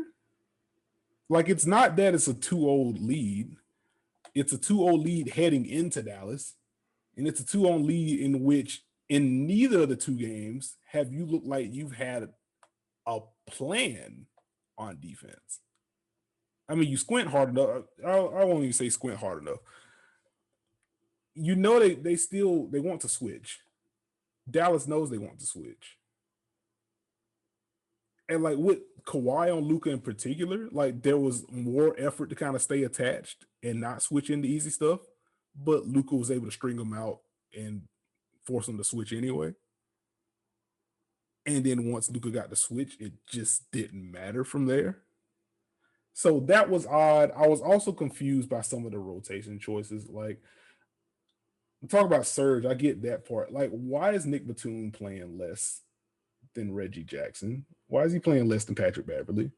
Like it's not that it's a 2-0 lead. It's a 2-0 lead heading into Dallas. And it's a 2-0 lead in which in neither of the 2 games have you looked like you've had a plan on defense. I mean, you squint hard enough. I won't even say squint hard enough. you know they want to switch. Dallas knows they want to switch. And like with Kawhi on Luka in particular, like there was more effort to kind of stay attached and not switch into easy stuff. But Luka was able to string them out and force them to switch anyway. And then once Luka got the switch, it just didn't matter from there. So that was odd. I was also confused by some of the rotation choices. Like, talk about Serge, I get that part. Like, why is Nick Batum playing less than Reggie Jackson? Why is he playing less than Patrick Beverly?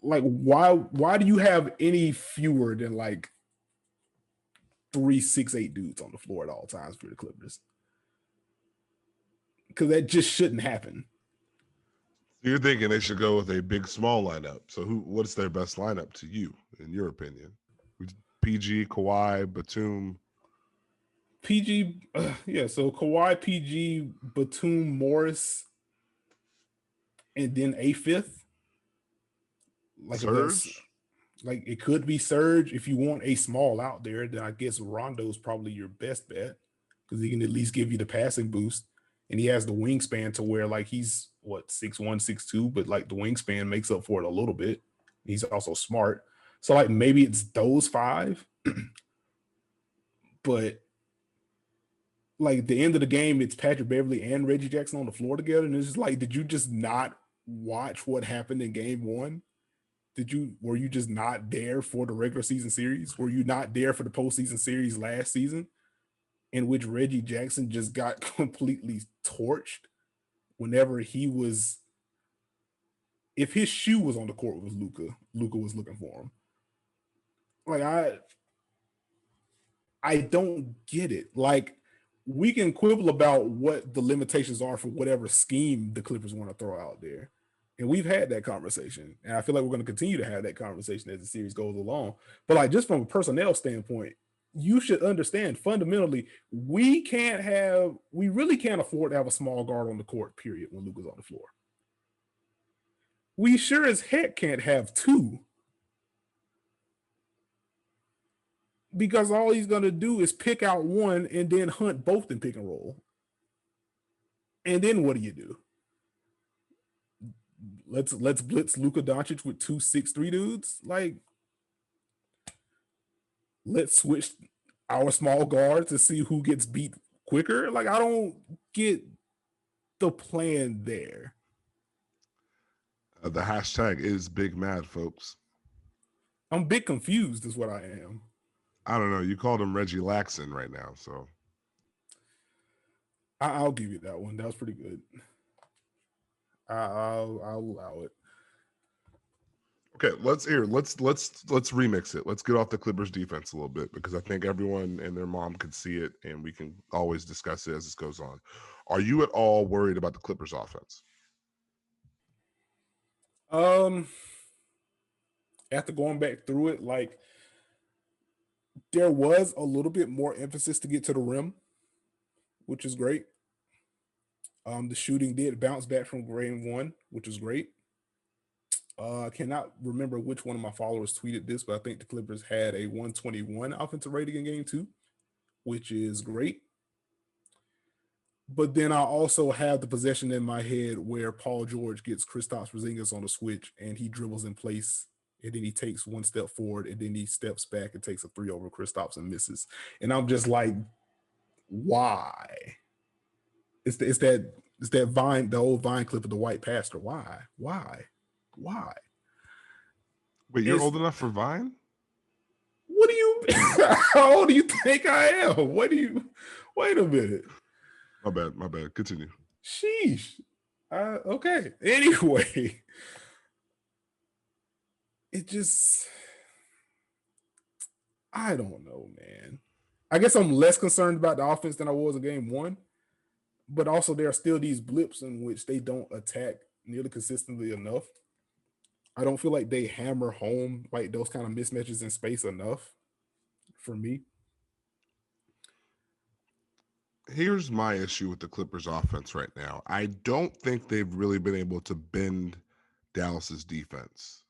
Like, why do you have any fewer than like 3-6-8 dudes on the floor at all times for the Clippers? Because that just shouldn't happen. You're thinking they should go with a big small lineup. So what's their best lineup to you, in your opinion? PG, Kawhi, Batum. PG, yeah. So Kawhi, PG, Batum, Morris, and then a fifth. Like Serge? Like it could be Serge. If you want a small out there, then I guess Rondo's probably your best bet because he can at least give you the passing boost. And he has the wingspan to where like he's what 6'1", 6'2", but like the wingspan makes up for it a little bit. He's also smart. So like maybe it's those five. But like at the end of the game, it's Patrick Beverly and Reggie Jackson on the floor together. And it's just like, did you just not watch what happened in game one? Were you just not there for the regular season series? Were you not there for the postseason series last season, in which Reggie Jackson just got completely torched whenever if his shoe was on the court with Luka was looking for him. Like I don't get it. Like we can quibble about what the limitations are for whatever scheme the Clippers want to throw out there. And we've had that conversation. And I feel like we're going to continue to have that conversation as the series goes along. But like just from a personnel standpoint, you should understand fundamentally, we really can't afford to have a small guard on the court, period, when Luka's on the floor. We sure as heck can't have two. Because all he's going to do is pick out one and then hunt both in pick and roll. And then what do? Let's blitz Luka Doncic with 2 6'3" dudes. Like, let's switch our small guard to see who gets beat quicker. Like, I don't get the plan there. The hashtag is Big Mad, folks. I'm a bit confused is what I am. I don't know. You called him Reggie Laxon right now, so I'll give you that one. That was pretty good. I'll allow it. Okay, let's remix it. Let's get off the Clippers defense a little bit because I think everyone and their mom can see it, and we can always discuss it as this goes on. Are you at all worried about the Clippers offense? After going back through it, like there was a little bit more emphasis to get to the rim, which is great. The shooting did bounce back from game one, which is great. I cannot remember which one of my followers tweeted this, but I think the Clippers had a 121 offensive rating in game two, which is great. But then I also have the possession in my head where Paul George gets Kristaps Porzingis on the switch and he dribbles in place and then he takes one step forward and then he steps back and takes a three over Kristaps and misses. And I'm just like, why? It's that Vine, the old Vine clip of the white pastor. Why? Wait, you're old enough for Vine? What do you? How old do you think I am? Wait a minute. My bad. Continue. Sheesh. Okay. Anyway, it just, I don't know, man. I guess I'm less concerned about the offense than I was in game one, but also there are still these blips in which they don't attack nearly consistently enough. I don't feel like they hammer home like those kind of mismatches in space enough for me. Here's my issue with the Clippers offense right now. I don't think they've really been able to bend Dallas's defense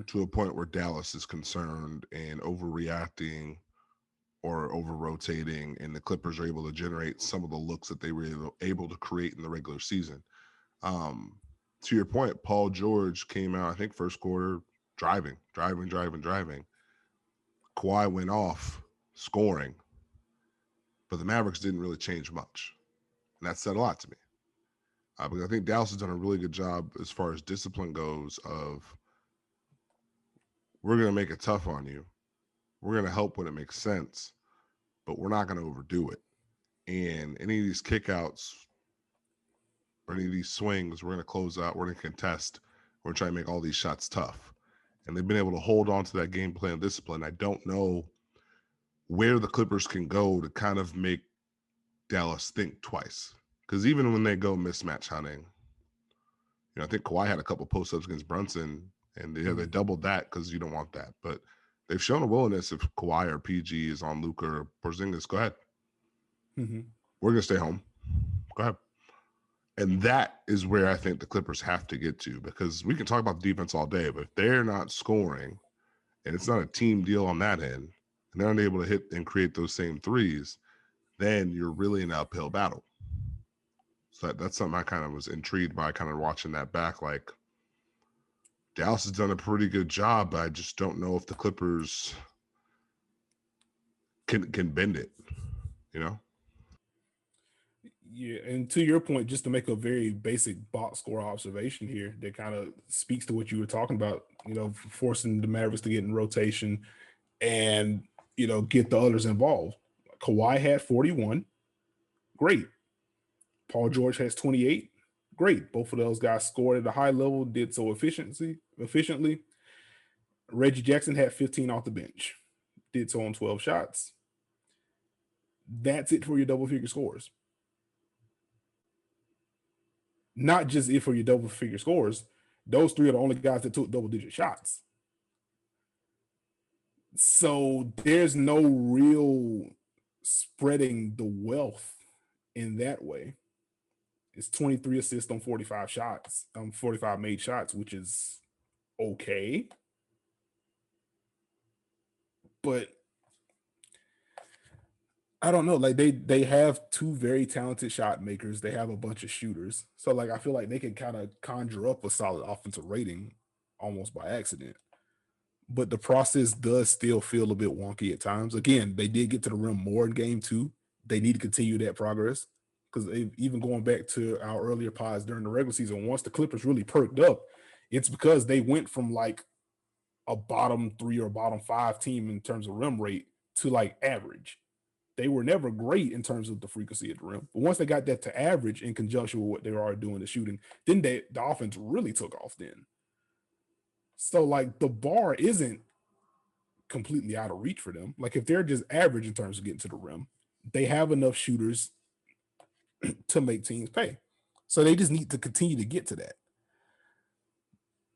to a point where Dallas is concerned and overreacting or over rotating, and the Clippers are able to generate some of the looks that they were able to create in the regular season. To your point, Paul George came out, I think, first quarter driving. Kawhi went off scoring, but the Mavericks didn't really change much. And that said a lot to me. Because I think Dallas has done a really good job as far as discipline goes of, we're going to make it tough on you. We're going to help when it makes sense, but we're not going to overdo it. And any of these kickouts or any of these swings, we're going to close out, we're going to contest, we're going to try to make all these shots tough. And they've been able to hold on to that game plan discipline. I don't know where the Clippers can go to kind of make Dallas think twice. Because even when they go mismatch hunting, I think Kawhi had a couple post-ups against Brunson, and they doubled that because you don't want that. But they've shown a willingness, if Kawhi or PG is on Luka or Porzingis, go ahead. Mm-hmm. We're going to stay home. Go ahead. And that is where I think the Clippers have to get to, because we can talk about the defense all day, but if they're not scoring and it's not a team deal on that end, and they're unable to hit and create those same threes, then you're really in an uphill battle. So that's something I kind of was intrigued by, kind of watching that back. Like, Dallas has done a pretty good job, but I just don't know if the Clippers can bend it, Yeah, and to your point, just to make a very basic box score observation here that kind of speaks to what you were talking about, forcing the Mavericks to get in rotation and, get the others involved. Kawhi had 41. Great. Paul George has 28. Great. Both of those guys scored at a high level, did so efficiently. Reggie Jackson had 15 off the bench, did so on 12 shots. That's it for your double figure scores. Not just it for your double figure scores. Those three are the only guys that took double digit shots. So there's no real spreading the wealth in that way. It's 23 assists on 45 shots, 45 made shots, which is okay. But I don't know. Like they have two very talented shot makers. They have a bunch of shooters. So like I feel like they can kind of conjure up a solid offensive rating almost by accident. But the process does still feel a bit wonky at times. Again, they did get to the rim more in game 2. They need to continue that progress, because even going back to our earlier pods during the regular season, once the Clippers really perked up, it's because they went from like a bottom 3 or bottom 5 team in terms of rim rate to like average. They were never great in terms of the frequency of the rim, but once they got that to average in conjunction with what they were already doing the shooting, then the offense really took off then. So like the bar isn't completely out of reach for them. Like if they're just average in terms of getting to the rim, they have enough shooters to make teams pay. So they just need to continue to get to that.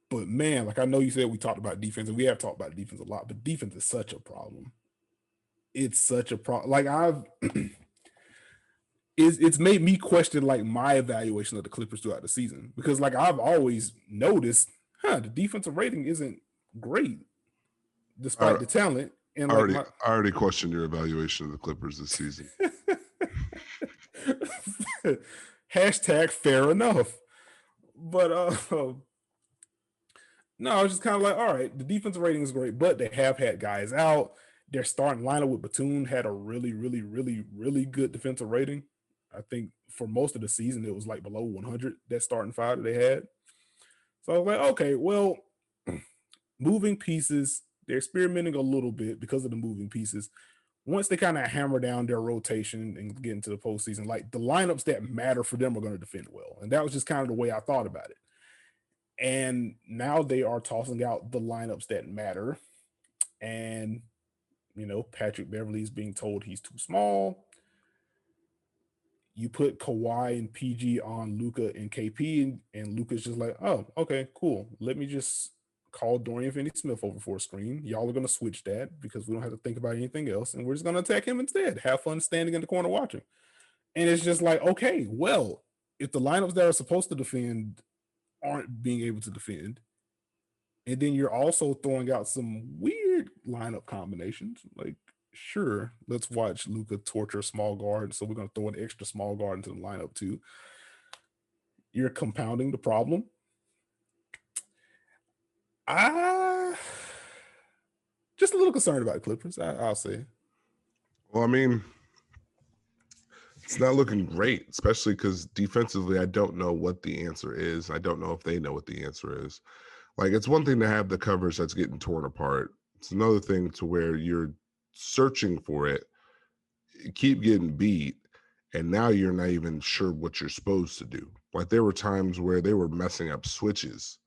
But man, like I know you said we talked about defense, and we have talked about defense a lot, but defense is such a problem. It's such a problem. Like it's made me question like my evaluation of the Clippers throughout the season, because like I've always noticed, the defensive rating isn't great despite the talent. And I already questioned your evaluation of the Clippers this season. Hashtag fair enough. But no, I was just kind of like, all right, the defensive rating is great, but they have had guys out. Their starting lineup with Batum had a really, really, really, really good defensive rating. I think for most of the season, it was like below 100, that starting five that they had. So I was like, okay, well, moving pieces, they're experimenting a little bit because of the moving pieces. Once they kind of hammer down their rotation and get into the postseason, like the lineups that matter for them are going to defend well. And that was just kind of the way I thought about it. And now they are tossing out the lineups that matter. And, Patrick Beverley is being told he's too small. You put Kawhi and PG on Luka and KP, and Luka's just like, oh, okay, cool. Let me just call Dorian Finney-Smith over for a screen. Y'all are going to switch that because we don't have to think about anything else, and we're just going to attack him instead. Have fun standing in the corner watching. And it's just like, okay, well, if the lineups that are supposed to defend aren't being able to defend, and then you're also throwing out some weird lineup combinations, like Sure, let's watch Luca torture small guard. So we're going to throw an extra small guard into the lineup too. You're compounding the problem. I just a little concerned about the Clippers. I'll say. Well, I mean, it's not looking great, especially because defensively, I don't know what the answer is. I don't know if they know what the answer is. Like, it's one thing to have the coverage that's getting torn apart. It's another thing to where you're searching for it, keep getting beat, and now you're not even sure what you're supposed to do. Like, there were times where they were messing up switches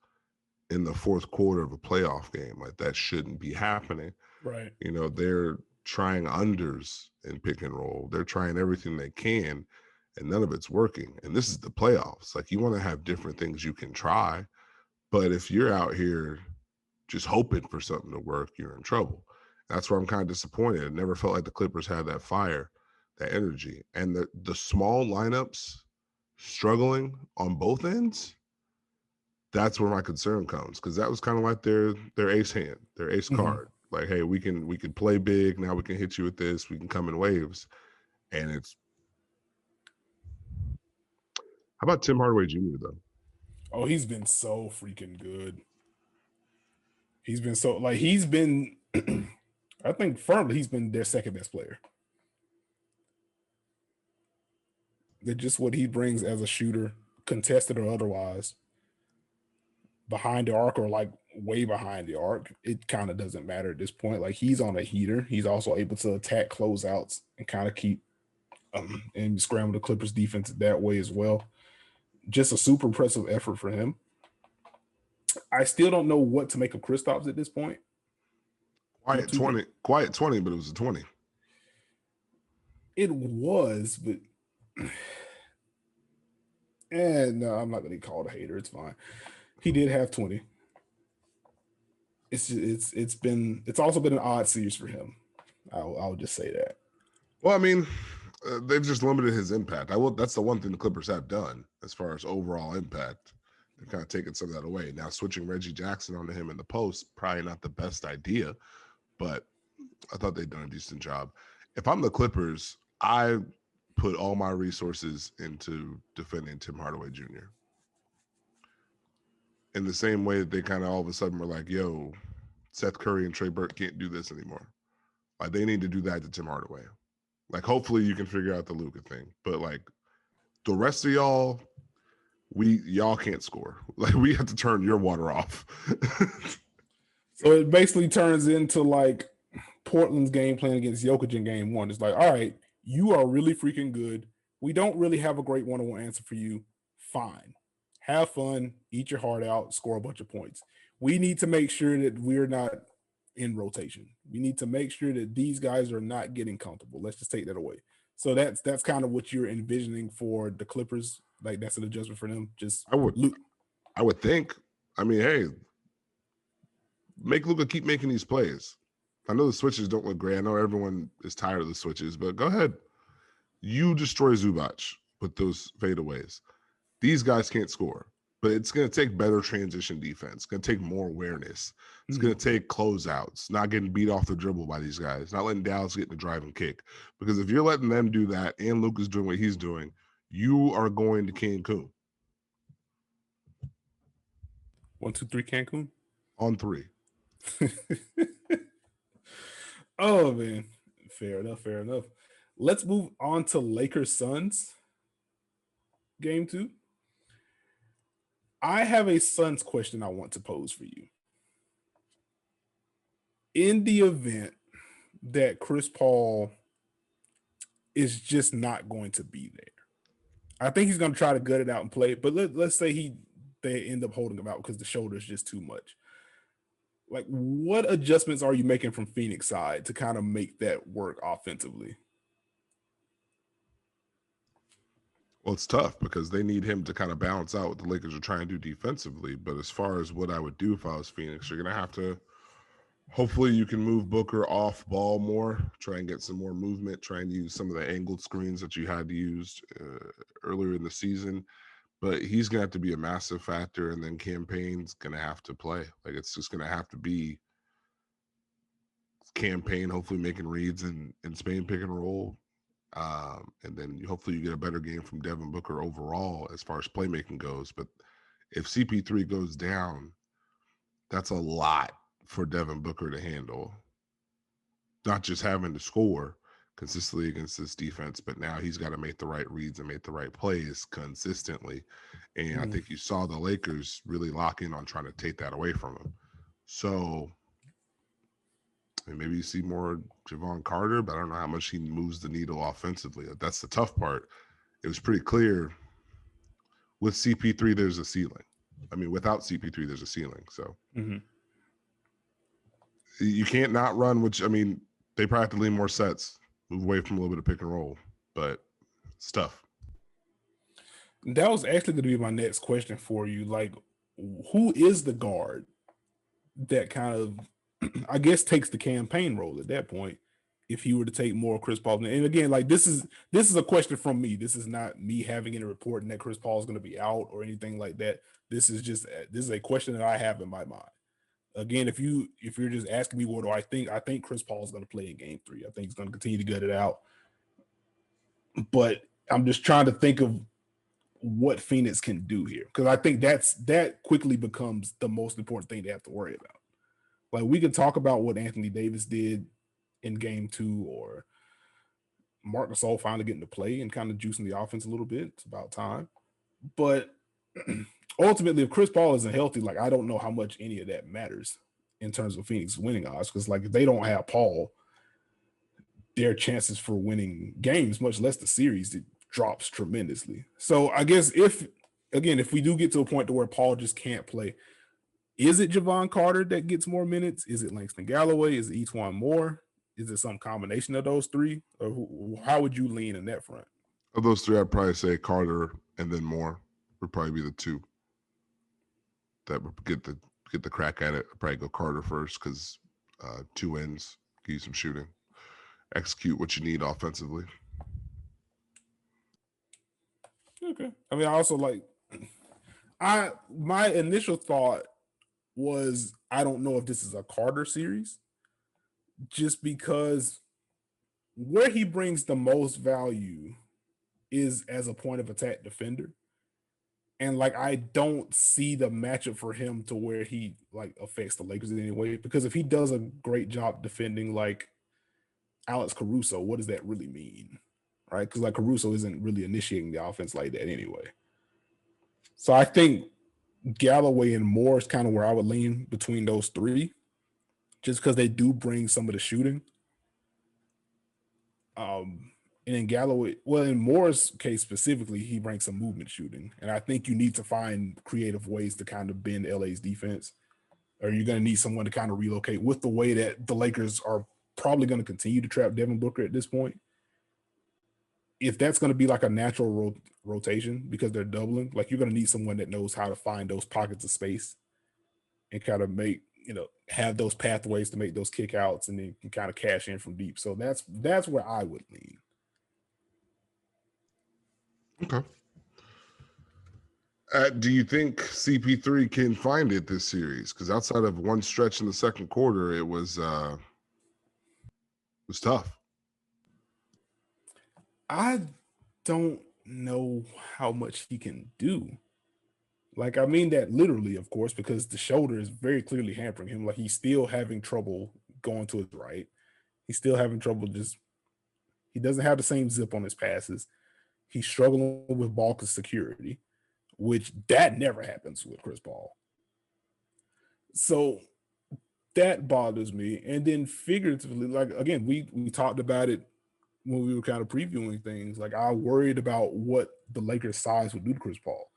in the fourth quarter of a playoff game. Like, that shouldn't be happening. Right. You know, they're trying unders in pick and roll. They're trying everything they can, and none of it's working. And this is the playoffs. Like, you want to have different things you can try, but if you're out here just hoping for something to work, you're in trouble. That's where I'm kind of disappointed. It never felt like the Clippers had that fire, that energy, and the small lineups struggling on both ends. That's where my concern comes, because that was kind of like their ace hand, their ace card. Like, hey, we can play big. Now we can hit you with this. We can come in waves, and it's. How about Tim Hardaway Jr. though? Oh, he's been so freaking good. He's been so like he's been. I think firmly he's been their second best player. That just what he brings as a shooter, contested or otherwise, behind the arc or like way behind the arc, it kind of doesn't matter at this point. Like he's on a heater. He's also able to attack closeouts and kind of keep and scramble the Clippers defense that way as well. Just a super impressive effort for him. I still don't know what to make of Kristaps at this point. Quiet 20, but it was a 20. It was, but and no, I'm not going to call it a hater. It's fine. He did have 20. It's also been an odd series for him. I'll just say that. Well, I mean, they've just limited his impact. That's the one thing the Clippers have done as far as overall impact. They've kind of taken some of that away. Now switching Reggie Jackson onto him in the post, probably not the best idea, but I thought they'd done a decent job. If I'm the Clippers, I put all my resources into defending Tim Hardaway Jr. In the same way that they kind of all of a sudden were like, yo, Seth Curry and Trey Burke can't do this anymore. Like, they need to do that to Tim Hardaway. Like, hopefully you can figure out the Luka thing. But, like, the rest of y'all, y'all can't score. Like, we have to turn your water off. So it basically turns into, like, Portland's game plan against Jokic in game one. It's like, all right, you are really freaking good. We don't really have a great one-on-one answer for you. Fine. Have fun, eat your heart out, score a bunch of points. We need to make sure that we're not in rotation. We need to make sure that these guys are not getting comfortable. Let's just take that away. So that's kind of what you're envisioning for the Clippers. Like that's an adjustment for them. Just I would think. I mean, hey, make Luka keep making these plays. I know the switches don't look great. I know everyone is tired of the switches, but go ahead. You destroy Zubac with those fadeaways. These guys can't score, but it's going to take better transition defense. It's going to take more awareness. It's going to take closeouts, not getting beat off the dribble by these guys, not letting Dallas get in the drive and kick. Because if you're letting them do that and Luka's doing what he's doing, you are going to Cancun. 1, 2, 3, Cancun on 3. Oh man, fair enough. Let's move on to Lakers Suns game 2. I have a Suns question I want to pose for you. In the event that Chris Paul is just not going to be there, I think he's going to try to gut it out and play it. But let's say they end up holding him out because the shoulder is just too much. Like, what adjustments are you making from Phoenix side to kind of make that work offensively? Well, it's tough because they need him to kind of balance out what the Lakers are trying to do defensively. But as far as what I would do if I was Phoenix, you're going to have to hopefully you can move Booker off ball more, try and get some more movement, try and use some of the angled screens that you had used earlier in the season. But he's going to have to be a massive factor, and then Campaign's going to have to play. Like, it's just going to have to be campaign, hopefully making reads in Spain pick and roll. And then hopefully you get a better game from Devin Booker overall as far as playmaking goes. But if CP3 goes down, that's a lot for Devin Booker to handle. Not just having to score consistently against this defense, but now he's got to make the right reads and make the right plays consistently. And I think you saw the Lakers really lock in on trying to take that away from him. So maybe you see more Javon Carter, but I don't know how much he moves the needle offensively. That's the tough part. It was pretty clear with CP3, there's a ceiling. I mean, without CP3, there's a ceiling. So you can't not run, which, I mean, they probably have to lean more sets, move away from a little bit of pick and roll, but it's tough. That was actually going to be my next question for you. Like, who is the guard that kind of, I guess, takes the campaign role at that point if he were to take more Chris Paul? And again, like, this is a question from me. This is not me having any reporting that Chris Paul is going to be out or anything like that. This is a question that I have in my mind. Again, if you're just asking me what do I think Chris Paul is going to play in Game 3. I think he's going to continue to gut it out. But I'm just trying to think of what Phoenix can do here, because I think that quickly becomes the most important thing they have to worry about. Like, we could talk about what Anthony Davis did in Game 2, or Marc Gasol finally getting to play and kind of juicing the offense a little bit. It's about time. But ultimately, if Chris Paul isn't healthy, like, I don't know how much any of that matters in terms of Phoenix winning odds, because, like, if they don't have Paul, their chances for winning games, much less the series, it drops tremendously. So I guess if we do get to a point to where Paul just can't play, is it Javon Carter that gets more minutes? Is it Langston Galloway? Is it Etuan Moore? Is it some combination of those three? Or how would you lean in that front? Of those three, I'd probably say Carter and then Moore would probably be the two that would get the crack at it. I'd probably go Carter first because 2 ends, give you some shooting, execute what you need offensively. Okay. I mean, I also like, my initial thought was, I don't know if this is a Carter series, just because where he brings the most value is as a point of attack defender. And, like, I don't see the matchup for him to where he, like, affects the Lakers in any way. Because if he does a great job defending, like, Alex Caruso, what does that really mean? Right? Because, like, Caruso isn't really initiating the offense like that anyway. So I think Galloway and Moore is kind of where I would lean between those three, just because they do bring some of the shooting. And in Galloway, well, in Moore's case specifically, he brings some movement shooting. And I think you need to find creative ways to kind of bend LA's defense, or you're going to need someone to kind of relocate with the way that the Lakers are probably going to continue to trap Devin Booker at this point. If that's going to be like a natural rotation because they're doubling, like, you're going to need someone that knows how to find those pockets of space and kind of make, have those pathways to make those kickouts, and then can kind of cash in from deep. So that's where I would lean. Okay. Do you think CP3 can find it this series? Because outside of one stretch in the second quarter, it was tough. I don't know how much he can do. Like, I mean that literally, of course, because the shoulder is very clearly hampering him. Like, he's still having trouble going to his right. He's still having trouble he doesn't have the same zip on his passes. He's struggling with ball security, which that never happens with Chris Paul. So that bothers me. And then figuratively, like, again, we talked about it when we were kind of previewing things. Like, I worried about what the Lakers' size would do to Chris Paul.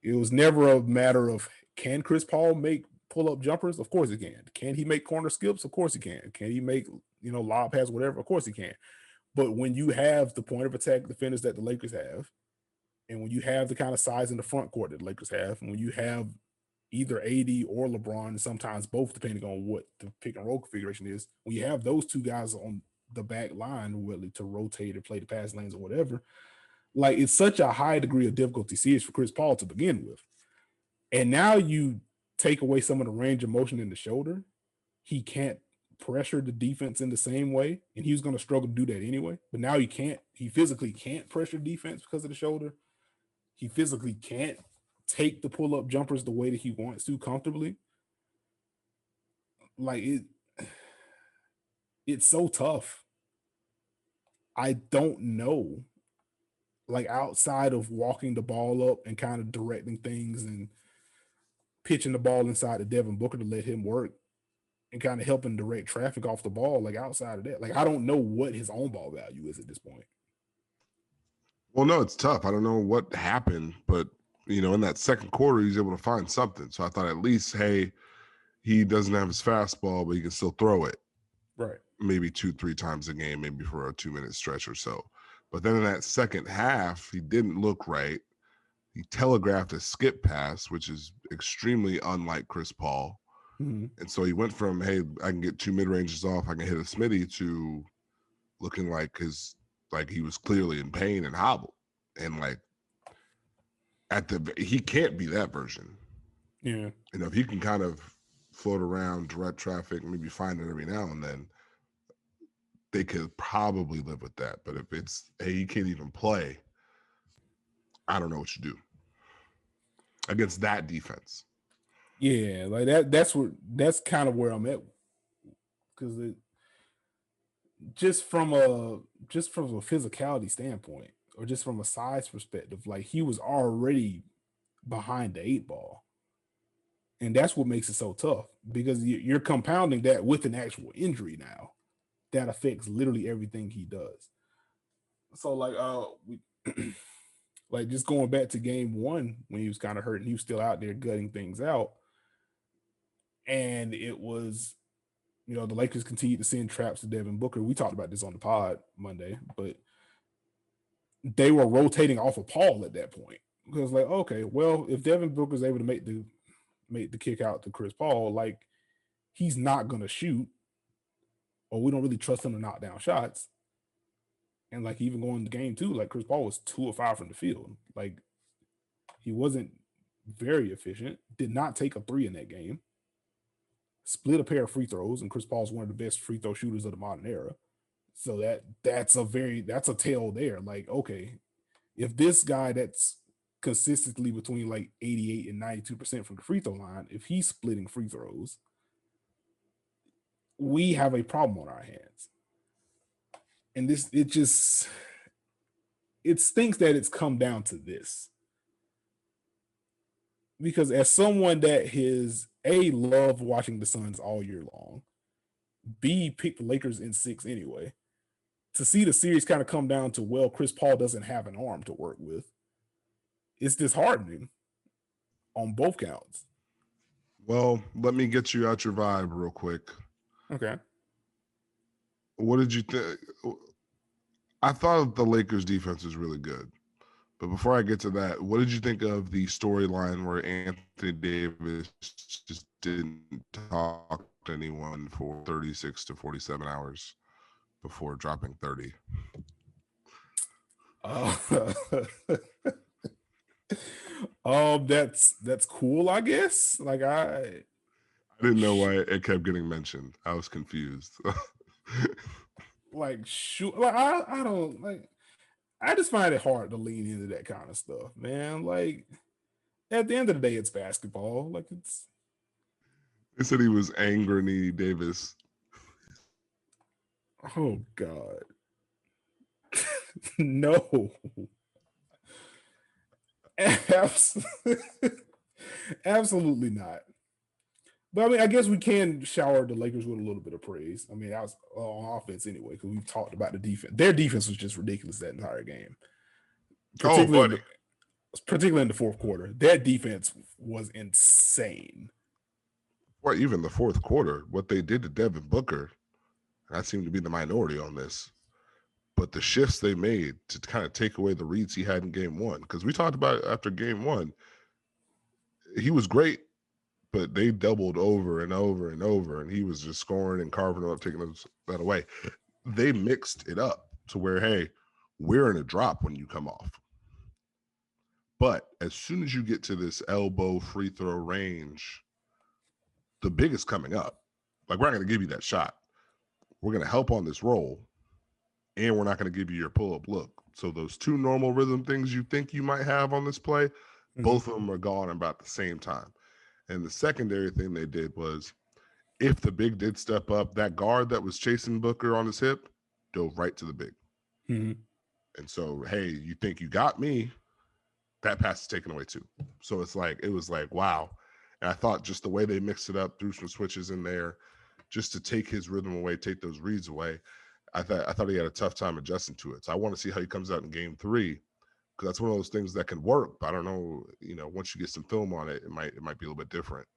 It was never a matter of, can Chris Paul make pull-up jumpers? Of course he can. Can he make corner skips? Of course he can. Can he make, lob pass, whatever? Of course he can. But when you have the point of attack defenders that the Lakers have, and when you have the kind of size in the front court that the Lakers have, and when you have either AD or LeBron, sometimes both, depending on what the pick and roll configuration is, when you have those two guys on the back line willing to rotate or play the pass lanes or whatever, like, it's such a high degree of difficulty series for Chris Paul to begin with. And now you take away some of the range of motion in the shoulder. He can't pressure the defense in the same way, and he was going to struggle to do that anyway. But now he can't. He physically can't pressure defense because of the shoulder. He physically can't take the pull-up jumpers the way that he wants to comfortably. Like it's so tough. I don't know. Like outside of walking the ball up and kind of directing things and pitching the ball inside to Devin Booker to let him work and kind of helping direct traffic off the ball, like outside of that, like I don't know what his own ball value is at this point. Well, no, it's tough. I don't know what happened, but in that second quarter, he's able to find something. So I thought at least, hey, he doesn't have his fastball, but he can still throw it. Right. Maybe 2-3 times a game, maybe for a 2-minute stretch or so. But then in that second half, he didn't look right. He telegraphed a skip pass, which is extremely unlike Chris Paul. Mm-hmm. And so he went from, hey, I can get 2 mid-ranges off, I can hit a Smitty, to looking like he was clearly in pain and hobbled. And like he can't be that version. Yeah. If he can kind of float around, direct traffic, maybe find it every now and then, they could probably live with that. But if it's, hey, he can't even play, I don't know what you do against that defense. Yeah, like that's kind of where I'm at, because just from a physicality standpoint, or just from a size perspective, like he was already behind the 8 ball, and that's what makes it so tough, because you're compounding that with an actual injury now that affects literally everything he does. So like like just going back to game 1 when he was kind of hurt and he was still out there gutting things out, and it was, the Lakers continued to send traps to Devin Booker. We talked about this on the pod Monday, but they were rotating off of Paul at that point, because like, okay, well, if Devin Booker's able to make the kick out to Chris Paul, like he's not gonna shoot, or we don't really trust him to knock down shots. And like even going to game 2, like Chris Paul was 2 of 5 from the field. Like he wasn't very efficient. Did not take a 3 in that game. Split a pair of free throws, and Chris Paul's one of the best free throw shooters of the modern era. So that's a tale there. Like, okay, if this guy that's consistently between like 88 and 92% from the free throw line, if he's splitting free throws, we have a problem on our hands. And it stinks that it's come down to this. Because as someone that has loved watching the Suns all year long, B, picked the Lakers in 6 anyway, to see the series kind of come down to, well, Chris Paul doesn't have an arm to work with, it's disheartening on both counts. Well, let me get you out your vibe real quick. Okay. What did you think? I thought the Lakers defense was really good. But before I get to that, what did you think of the storyline where Anthony Davis just didn't talk to anyone for 36 to 47 hours before dropping 30? That's cool, I guess. Like I didn't know why it kept getting mentioned. I was confused. Like, shoot, like I don't like. I just find it hard to lean into that kind of stuff, man. Like, at the end of the day, it's basketball. Like, it's. They said he was Anthony Davis. Oh God. No. Absolutely not. But I mean, I guess we can shower the Lakers with a little bit of praise. I mean, that was on offense anyway, because we've talked about the defense. Their defense was just ridiculous that entire game. Particularly in the fourth quarter. Their defense was insane. Or even the fourth quarter, what they did to Devin Booker, I seem to be the minority on this, but the shifts they made to kind of take away the reads he had in game 1, because we talked about it after game 1, he was great, but they doubled over and over and over, and he was just scoring and carving them up, taking that away. They mixed it up to where, hey, we're in a drop when you come off. But as soon as you get to this elbow free throw range, the big is coming up. Like, we're not going to give you that shot. we're going to help on this roll, and we're not going to give you your pull-up look. So those two normal rhythm things you think you might have on this play, both of them are gone about the same time. And the secondary thing they did was, if the big did step up, that guard that was chasing Booker on his hip dove right to the big. And so, hey, you think you got me? That pass is taken away too. So it was like, wow. And I thought just the way they mixed it up, threw some switches in there, just to take his rhythm away, take those reads away. I thought he had a tough time adjusting to it. So I want to see how he comes out in game 3, because that's one of those things that can work. But I don't know, once you get some film on it, it might be a little bit different.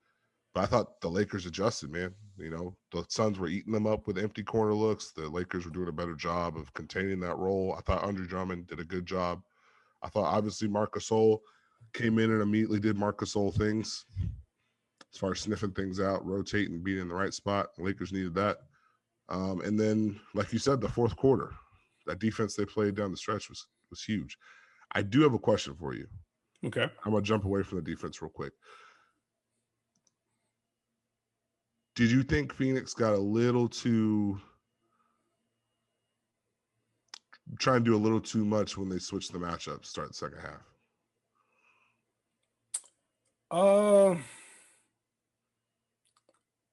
But I thought the Lakers adjusted, man. The Suns were eating them up with empty corner looks. The Lakers were doing a better job of containing that role. I thought Andre Drummond did a good job. I thought obviously Marc Gasol came in and immediately did Marc Gasol things as far as sniffing things out, rotating, being in the right spot. The Lakers needed that. And then, like you said, the fourth quarter, that defense they played down the stretch was huge. I do have a question for you. Okay. I'm going to jump away from the defense real quick. Did you think Phoenix got a little too trying to do a little too much when they switched the matchup to start the second half?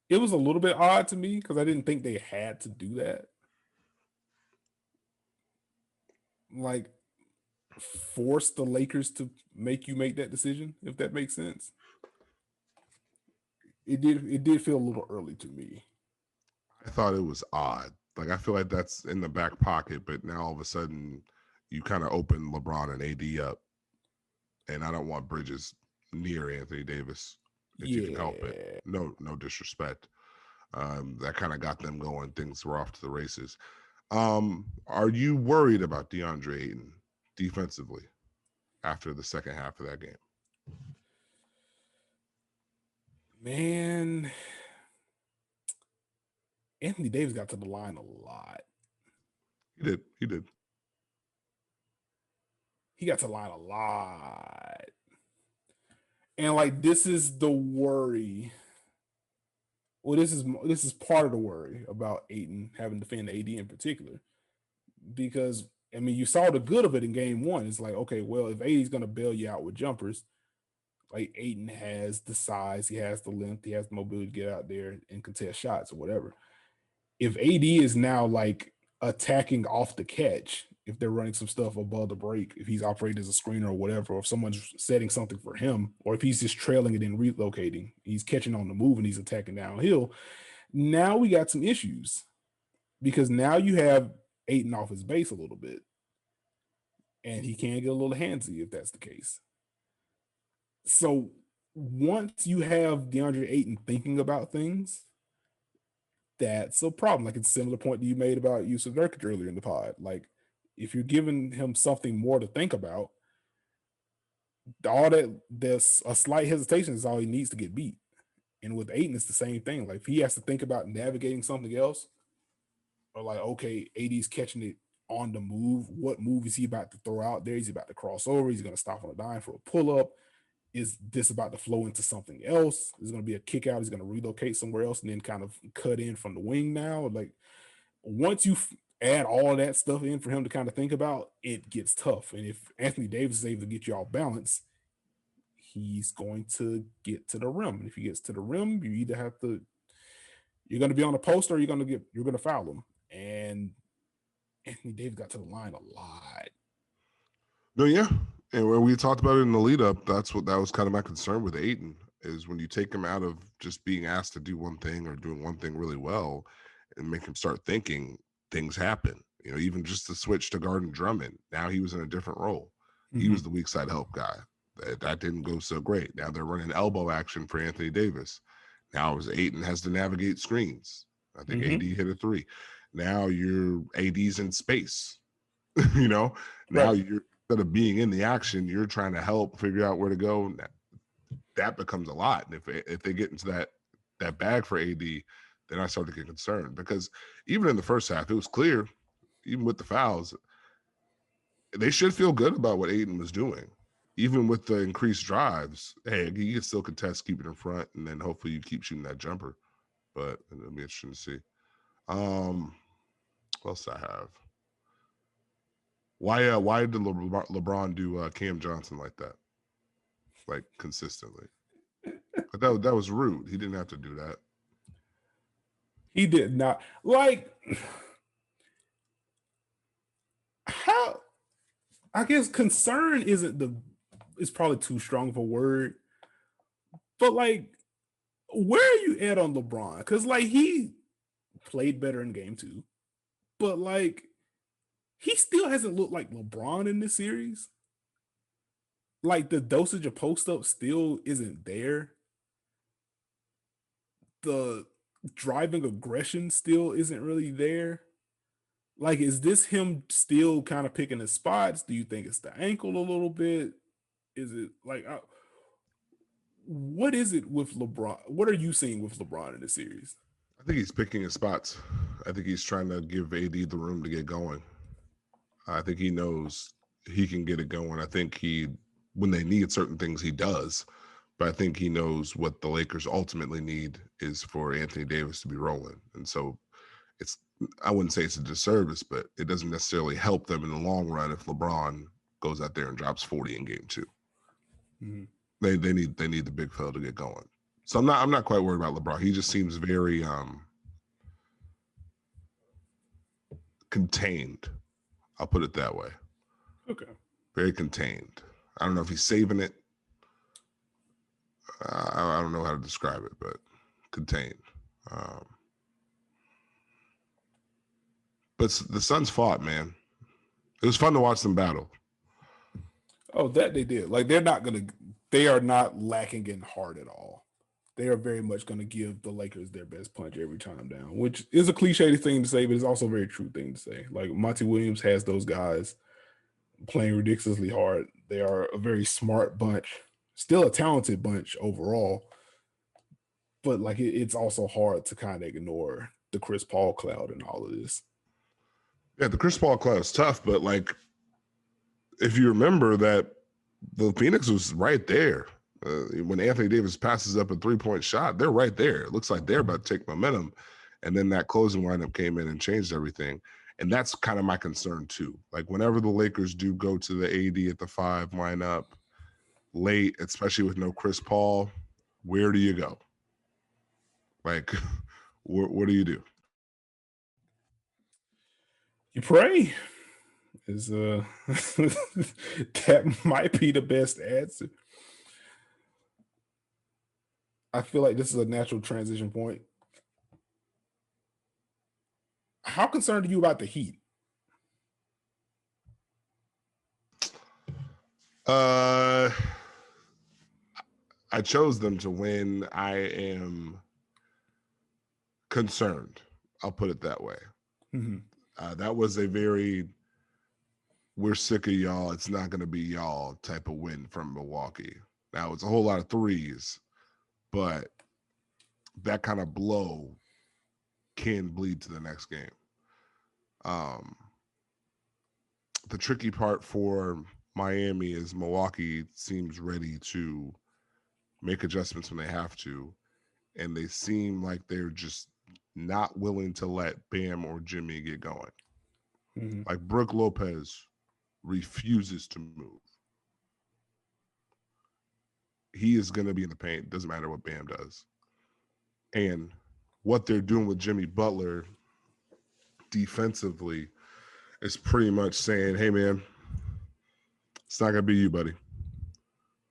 It was a little bit odd to me because I didn't think they had to do that. Like, force the Lakers to make that decision, if that makes sense. It did feel a little early to me. I thought it was odd. Like, I feel like that's in the back pocket, but now all of a sudden you kind of open LeBron and AD up, and I don't want Bridges near Anthony Davis if you can help it. No disrespect. That kind of got them going. Things were off to the races. Are you worried about DeAndre Ayton defensively after the second half of that game? Man, Anthony Davis got to the line a lot. He did. He got to the line a lot. And like, this is the worry. Well, this is part of the worry about Ayton having to defend AD in particular, because I mean, you saw the good of it in game 1. It's like, okay, well, if AD's going to bail you out with jumpers, like, Ayton has the size, he has the length, he has the mobility to get out there and contest shots or whatever. If AD is now like attacking off the catch, if they're running some stuff above the break, if he's operating as a screener or whatever, or if someone's setting something for him, or if he's just trailing it and relocating, he's catching on the move and he's attacking downhill. Now we got some issues, because now you have Ayton off his base a little bit, and he can get a little handsy if that's the case. So once you have DeAndre Ayton thinking about things, that's a problem. Like, it's a similar point that you made about Yusuf Nurkic earlier in the pod. Like, if you're giving him something more to think about, all that, there's a slight hesitation is all he needs to get beat. And with Ayton, it's the same thing. Like, if he has to think about navigating something else, or like, okay, AD's catching it on the move, what move is he about to throw out there? Is he about to cross over? He's going to stop on a dime for a pull-up. Is this about to flow into something else? Is going to be a kick out? He's going to relocate somewhere else and then kind of cut in from the wing now. Like, once you add all that stuff in for him to kind of think about, it gets tough. And if Anthony Davis is able to get you off balance, he's going to get to the rim. And if he gets to the rim, you either have to, you're going to be on a post, or you're going to foul him. And Anthony Davis got to the line a lot. No, yeah. And when we talked about it in the lead up, that was kind of my concern with Ayton, is when you take him out of just being asked to do one thing or doing one thing really well and make him start thinking, things happen. Even just the switch to guarding Drummond. Now he was in a different role. He was the weak side help guy. That didn't go so great. Now they're running elbow action for Anthony Davis. Now Ayton has to navigate screens. I think AD hit a 3. Now your AD's in space. Now you're, instead of being in the action, you're trying to help figure out where to go. That becomes a lot. And if they get into that bag for AD, then I start to get concerned, because even in the first half, it was clear, even with the fouls, they should feel good about what Ayton was doing. Even with the increased drives, hey, you can still contest, keep it in front, and then hopefully you keep shooting that jumper. But it'll be interesting to see. What else I have? Why did LeBron do Cam Johnson like that? Like consistently? But that was rude. He didn't have to do that. He did not. Like, how? I guess concern is probably too strong of a word. But like, where are you at on LeBron? Because like he played better in game 2, but like he still hasn't looked like LeBron in this series. Like the dosage of post up still isn't there. The driving aggression still isn't really there. Like, is this him still kind of picking his spots? Do you think it's the ankle a little bit? Is it like, what is it with LeBron? What are you seeing with LeBron in this series? I think he's picking his spots. I think he's trying to give AD the room to get going. I think he knows he can get it going. I think when they need certain things, he does. But I think he knows what the Lakers ultimately need is for Anthony Davis to be rolling. And so I wouldn't say it's a disservice, but it doesn't necessarily help them in the long run if LeBron goes out there and drops 40 in game 2. Mm-hmm. They need the big fella to get going. So I'm not quite worried about LeBron. He just seems very contained. I'll put it that way. Okay. Very contained. I don't know if he's saving it. I don't know how to describe it, but contained. But the Suns fought, man. It was fun to watch them battle. Oh, that they did. Like, they are not lacking in heart at all. They are very much going to give the Lakers their best punch every time down, which is a cliche thing to say, but it's also a very true thing to say. Like, Monty Williams has those guys playing ridiculously hard. They are a very smart bunch, still a talented bunch overall, but like it's also hard to kind of ignore the Chris Paul cloud and all of this. Yeah, the Chris Paul cloud is tough, but like if you remember that the Phoenix was right there. When Anthony Davis passes up a 3-point shot, they're right there. It looks like they're about to take momentum. And then that closing lineup came in and changed everything. And that's kind of my concern too. Like whenever the Lakers do go to the AD at the 5 lineup late, especially with no Chris Paul, where do you go? Like, what do you do? You pray. That might be the best answer. I feel like this is a natural transition point. How concerned are you about the Heat? I chose them to win. I am concerned. I'll put it that way. Mm-hmm. That was a very we're sick of y'all, it's not going to be y'all type of win from Milwaukee. Now, it's a whole lot of threes, but that kind of blow can bleed to the next game. The tricky part for Miami is Milwaukee seems ready to make adjustments when they have to, and they seem like they're just not willing to let Bam or Jimmy get going. Mm-hmm. Like Brook Lopez refuses to move. He is going to be in the paint. Doesn't matter what Bam does. And what they're doing with Jimmy Butler defensively is pretty much saying, hey, man, it's not going to be you, buddy.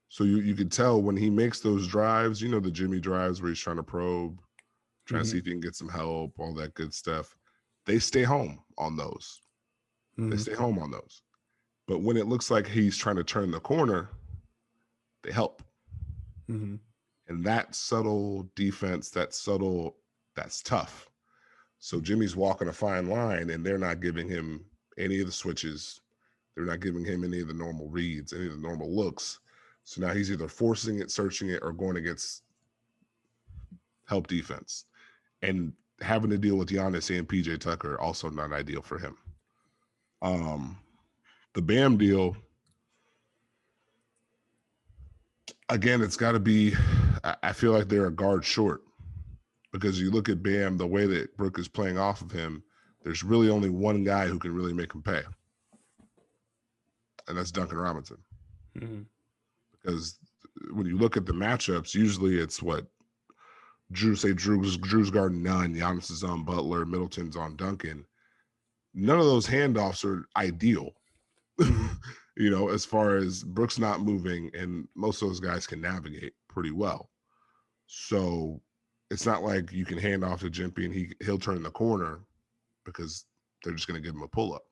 So you can tell when he makes those drives, you know, the Jimmy drives where he's trying to probe, trying to see if he can get some help, all that good stuff. They stay home on those. They stay home on those. But when it looks like he's trying to turn the corner, they help. And that subtle defense, that's tough. So Jimmy's walking a fine line, and they're not giving him any of the switches. They're not giving him any of the normal reads, any of the normal looks. So now he's either forcing it, searching it, or going against help defense. And having to deal with Giannis and PJ Tucker, also not ideal for him. The Bam deal, again, it's got to be, I feel like they're a guard short, because you look at Bam, the way that Brook is playing off of him, there's really only one guy who can really make him pay, and that's Duncan Robinson. Mm-hmm. Because when you look at the matchups, usually it's what Drew's guarding none, Giannis is on Butler, Middleton's on Duncan. None of those handoffs are ideal, you know, as far as Brooks not moving, and most of those guys can navigate pretty well. So it's not like you can hand off to Jimpy and he'll turn the corner because they're just going to give him a pull up.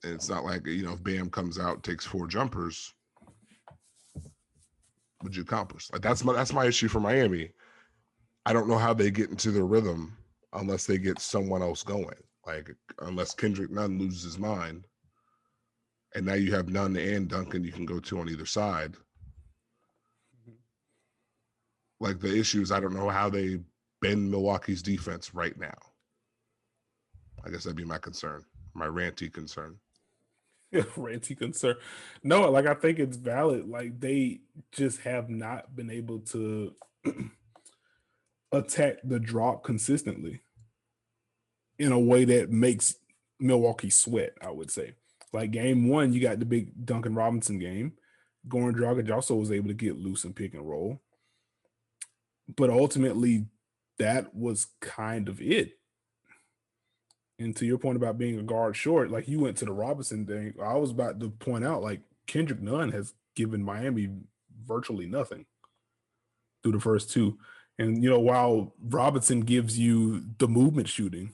And it's not like, you know, if Bam comes out, takes 4 jumpers, what'd you accomplish? Like that's my issue for Miami. I don't know how they get into the rhythm unless they get someone else going. Like unless Kendrick Nunn loses his mind, and now you have Nunn and Duncan you can go to on either side. Like the issue is I don't know how they bend Milwaukee's defense right now. I guess that'd be my concern, my ranty concern. Ranty concern. No, like I think it's valid. Like they just have not been able to attack the drop consistently in a way that makes Milwaukee sweat, I would say. Like game 1, you got the big Duncan Robinson game. Goran Dragic also was able to get loose and pick and roll. But ultimately, that was kind of it. And to your point about being a guard short, like you went to the Robinson thing, I was about to point out, like Kendrick Nunn has given Miami virtually nothing through the first 2. And, you know, while Robinson gives you the movement shooting,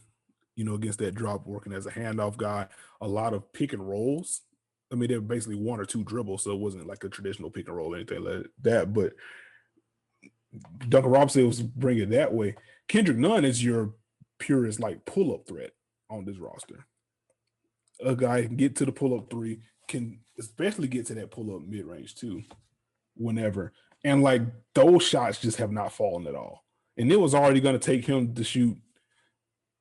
you know, against that drop, working as a handoff guy, a lot of pick and rolls. I mean, they're basically 1 or 2 dribbles, so it wasn't like a traditional pick and roll or anything like that. But Duncan Robinson was bringing it that way. Kendrick Nunn is your purest like pull-up threat on this roster. A guy can get to the pull-up 3, can especially get to that pull-up mid-range too, whenever. And like those shots just have not fallen at all. And it was already going to take him to shoot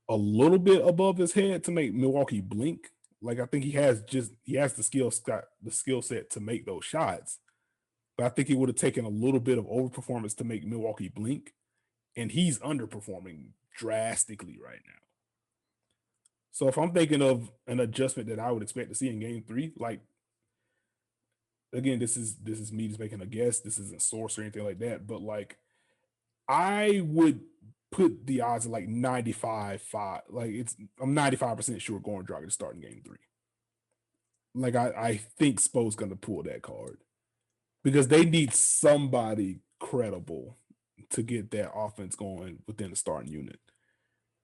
a little bit above his head to make Milwaukee blink. Like I think he has the skill set to make those shots. But I think it would have taken a little bit of overperformance to make Milwaukee blink. And he's underperforming drastically right now. So if I'm thinking of an adjustment that I would expect to see in game 3, like again, this is me just making a guess. This isn't source or anything like that, but like I would put the odds at like 95-5. Like I'm 95% sure Goran Dragic is starting game 3. Like I think Spo's gonna pull that card because they need somebody credible to get that offense going within the starting unit.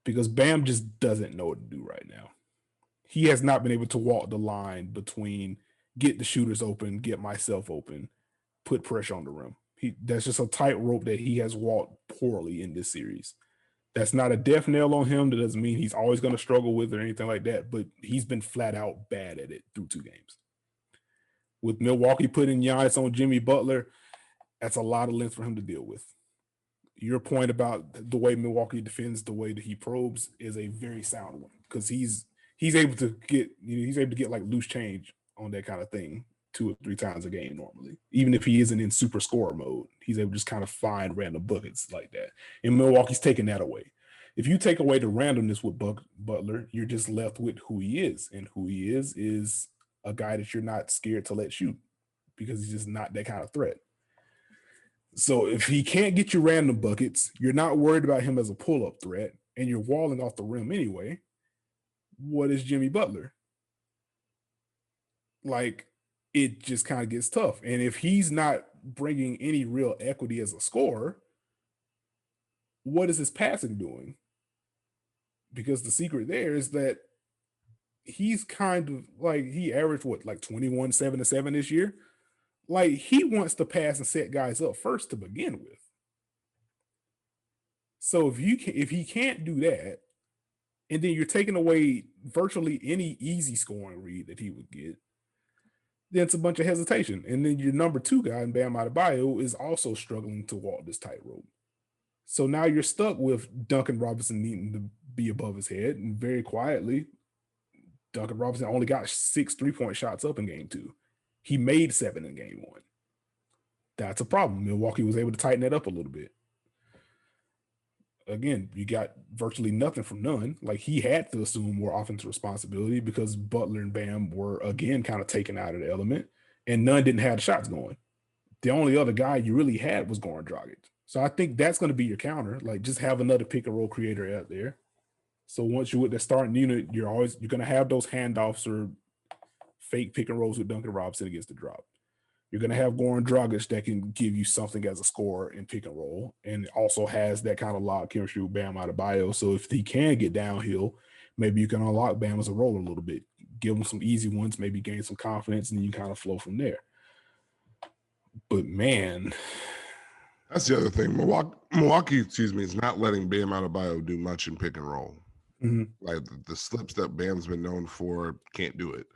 Because Bam just doesn't know what to do right now. He has not been able to walk the line between get the shooters open, get myself open, put pressure on the rim. That's just a tightrope that he has walked poorly in this series. That's not a death nail on him. That doesn't mean he's always going to struggle with it or anything like that, but he's been flat out bad at it through 2 games. With Milwaukee putting Giannis on Jimmy Butler, that's a lot of length for him to deal with. Your point about the way Milwaukee defends, the way that he probes, is a very sound one because he's able to get like loose change on that kind of thing 2 or 3 times a game normally. Even if he isn't in super scorer mode, he's able to just kind of find random buckets like that. And Milwaukee's taking that away. If you take away the randomness with Butler, you're just left with who he is, and who he is a guy that you're not scared to let shoot because he's just not that kind of threat. So if he can't get you random buckets, you're not worried about him as a pull-up threat, and you're walling off the rim anyway, what is Jimmy Butler? Like, it just kind of gets tough. And if he's not bringing any real equity as a scorer, what is his passing doing? Because the secret there is that he's kind of like, he averaged like 21, 7-7 this year. Like, he wants to pass and set guys up first to begin with. So if he can't do that, and then you're taking away virtually any easy scoring read that he would get, then it's a bunch of hesitation. And then your number 2 guy in Bam Adebayo is also struggling to walk this tightrope. So now you're stuck with Duncan Robinson needing to be above his head, and very quietly, Duncan Robinson only got 6 3-point shots up in game 2. He made 7 in game 1. That's a problem. Milwaukee was able to tighten that up a little bit. again, you got virtually nothing from Nunn. Like, he had to assume more offensive responsibility because Butler and Bam were again kind of taken out of the element, and Nunn didn't have the shots going. The only other guy you really had was Goran Dragic. So I think that's going to be your counter. Like, just have another pick and roll creator out there. So once you're with the starting unit, you're going to have those handoffs or fake pick and rolls with Duncan Robinson against the drop. You're going to have Goran Dragic that can give you something as a scorer in pick and roll, and also has that kind of lock chemistry with Bam Adebayo. So if he can get downhill, maybe you can unlock Bam as a roller a little bit, give him some easy ones, maybe gain some confidence, and you kind of flow from there. But man, that's the other thing. Milwaukee, is not letting Bam Adebayo do much in pick and roll. Mm-hmm. Like the slips that Bam's been known for, can't do it.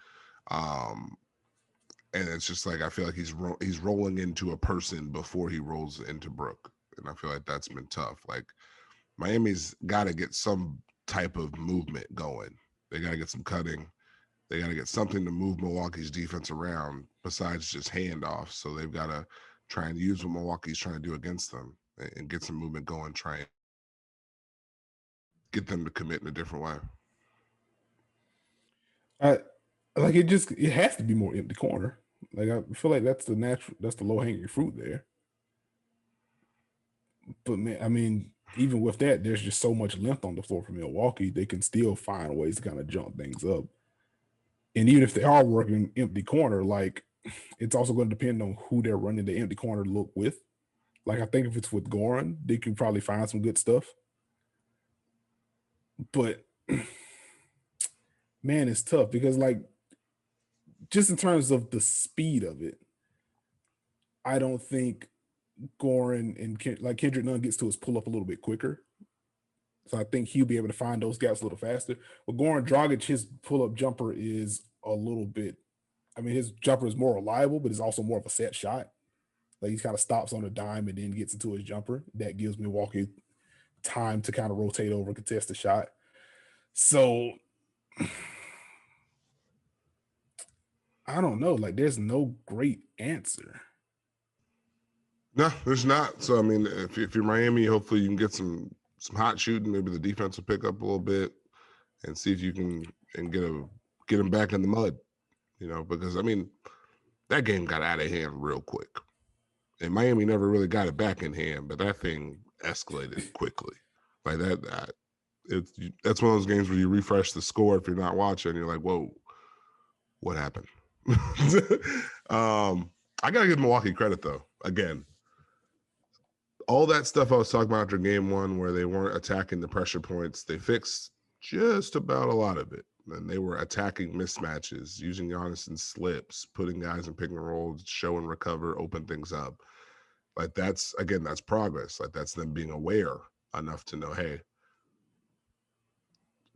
And it's just like I feel like he's rolling into a person before he rolls into Brook, and I feel like that's been tough. Like Miami's got to get some type of movement going. They got to get some cutting. They got to get something to move Milwaukee's defense around besides just handoffs. So they've got to try and use what Milwaukee's trying to do against them and get some movement going. Try and get them to commit in a different way. It has to be more empty corner. Like, I feel like that's the low hanging fruit there. But man, I mean, even with that, there's just so much length on the floor for Milwaukee. They can still find ways to kind of jump things up. And even if they are working empty corner, like, it's also going to depend on who they're running the empty corner look with. Like, I think if it's with Goran, they can probably find some good stuff. But man, it's tough because, like, just in terms of the speed of it, I don't think Goran and Kendrick Nunn gets to his pull up a little bit quicker. So I think he'll be able to find those gaps a little faster. But Goran Dragic, his pull up jumper is a little bit, I mean, his jumper is more reliable, but it's also more of a set shot. Like, he kind of stops on a dime and then gets into his jumper. That gives Milwaukee time to kind of rotate over and contest the shot. So I don't know. Like, there's no great answer. No, there's not. So I mean, if you're Miami, hopefully you can get some hot shooting. Maybe the defense will pick up a little bit and see if you can get them back in the mud. You know, because I mean, that game got out of hand real quick, and Miami never really got it back in hand. But that thing escalated quickly. Like that's one of those games where you refresh the score if you're not watching. You're like, whoa, what happened? I gotta give Milwaukee credit though. Again, all that stuff I was talking about after game one, where they weren't attacking the pressure points, they fixed just about a lot of it. And they were attacking mismatches, using Giannis in slips, putting guys in pick and roll, show and recover, open things up. Like, that's progress. Like, that's them being aware enough to know, hey,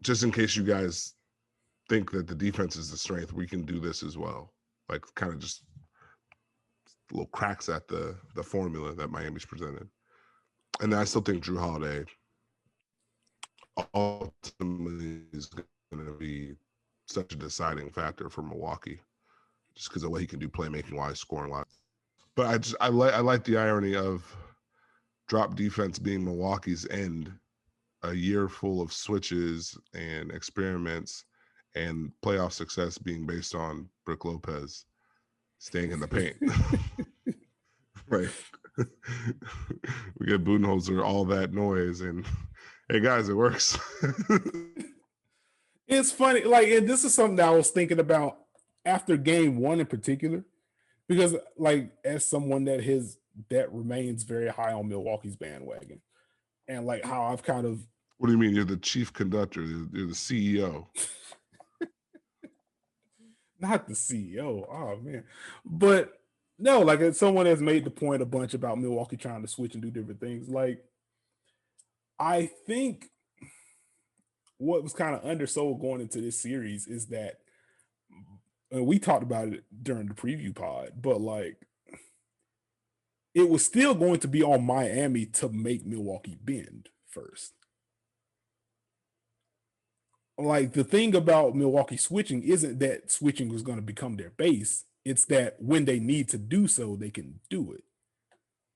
just in case you guys think that the defense is the strength, we can do this as well. Like, kind of just little cracks at the formula that Miami's presented. And I still think Jrue Holiday ultimately is going to be such a deciding factor for Milwaukee, just because of what he can do playmaking wise, scoring wise. But I like the irony of drop defense being Milwaukee's end, a year full of switches and experiments, and playoff success being based on Brook Lopez staying in the paint. Right. We get Budenholzer, all that noise, and hey guys, it works. It's funny, like, and this is something that I was thinking about after game one in particular, because, like, as someone that remains very high on Milwaukee's bandwagon, and like how I've kind of. What do you mean? You're the chief conductor. You're the CEO. Not the CEO. Oh man, but no, like, as someone has made the point a bunch about Milwaukee trying to switch and do different things. Like, I think what was kind of undersold going into this series is that, and we talked about it during the preview pod, but like, it was still going to be on Miami to make Milwaukee bend first. Like, the thing about Milwaukee switching isn't that switching was going to become their base. It's that when they need to do so, they can do it.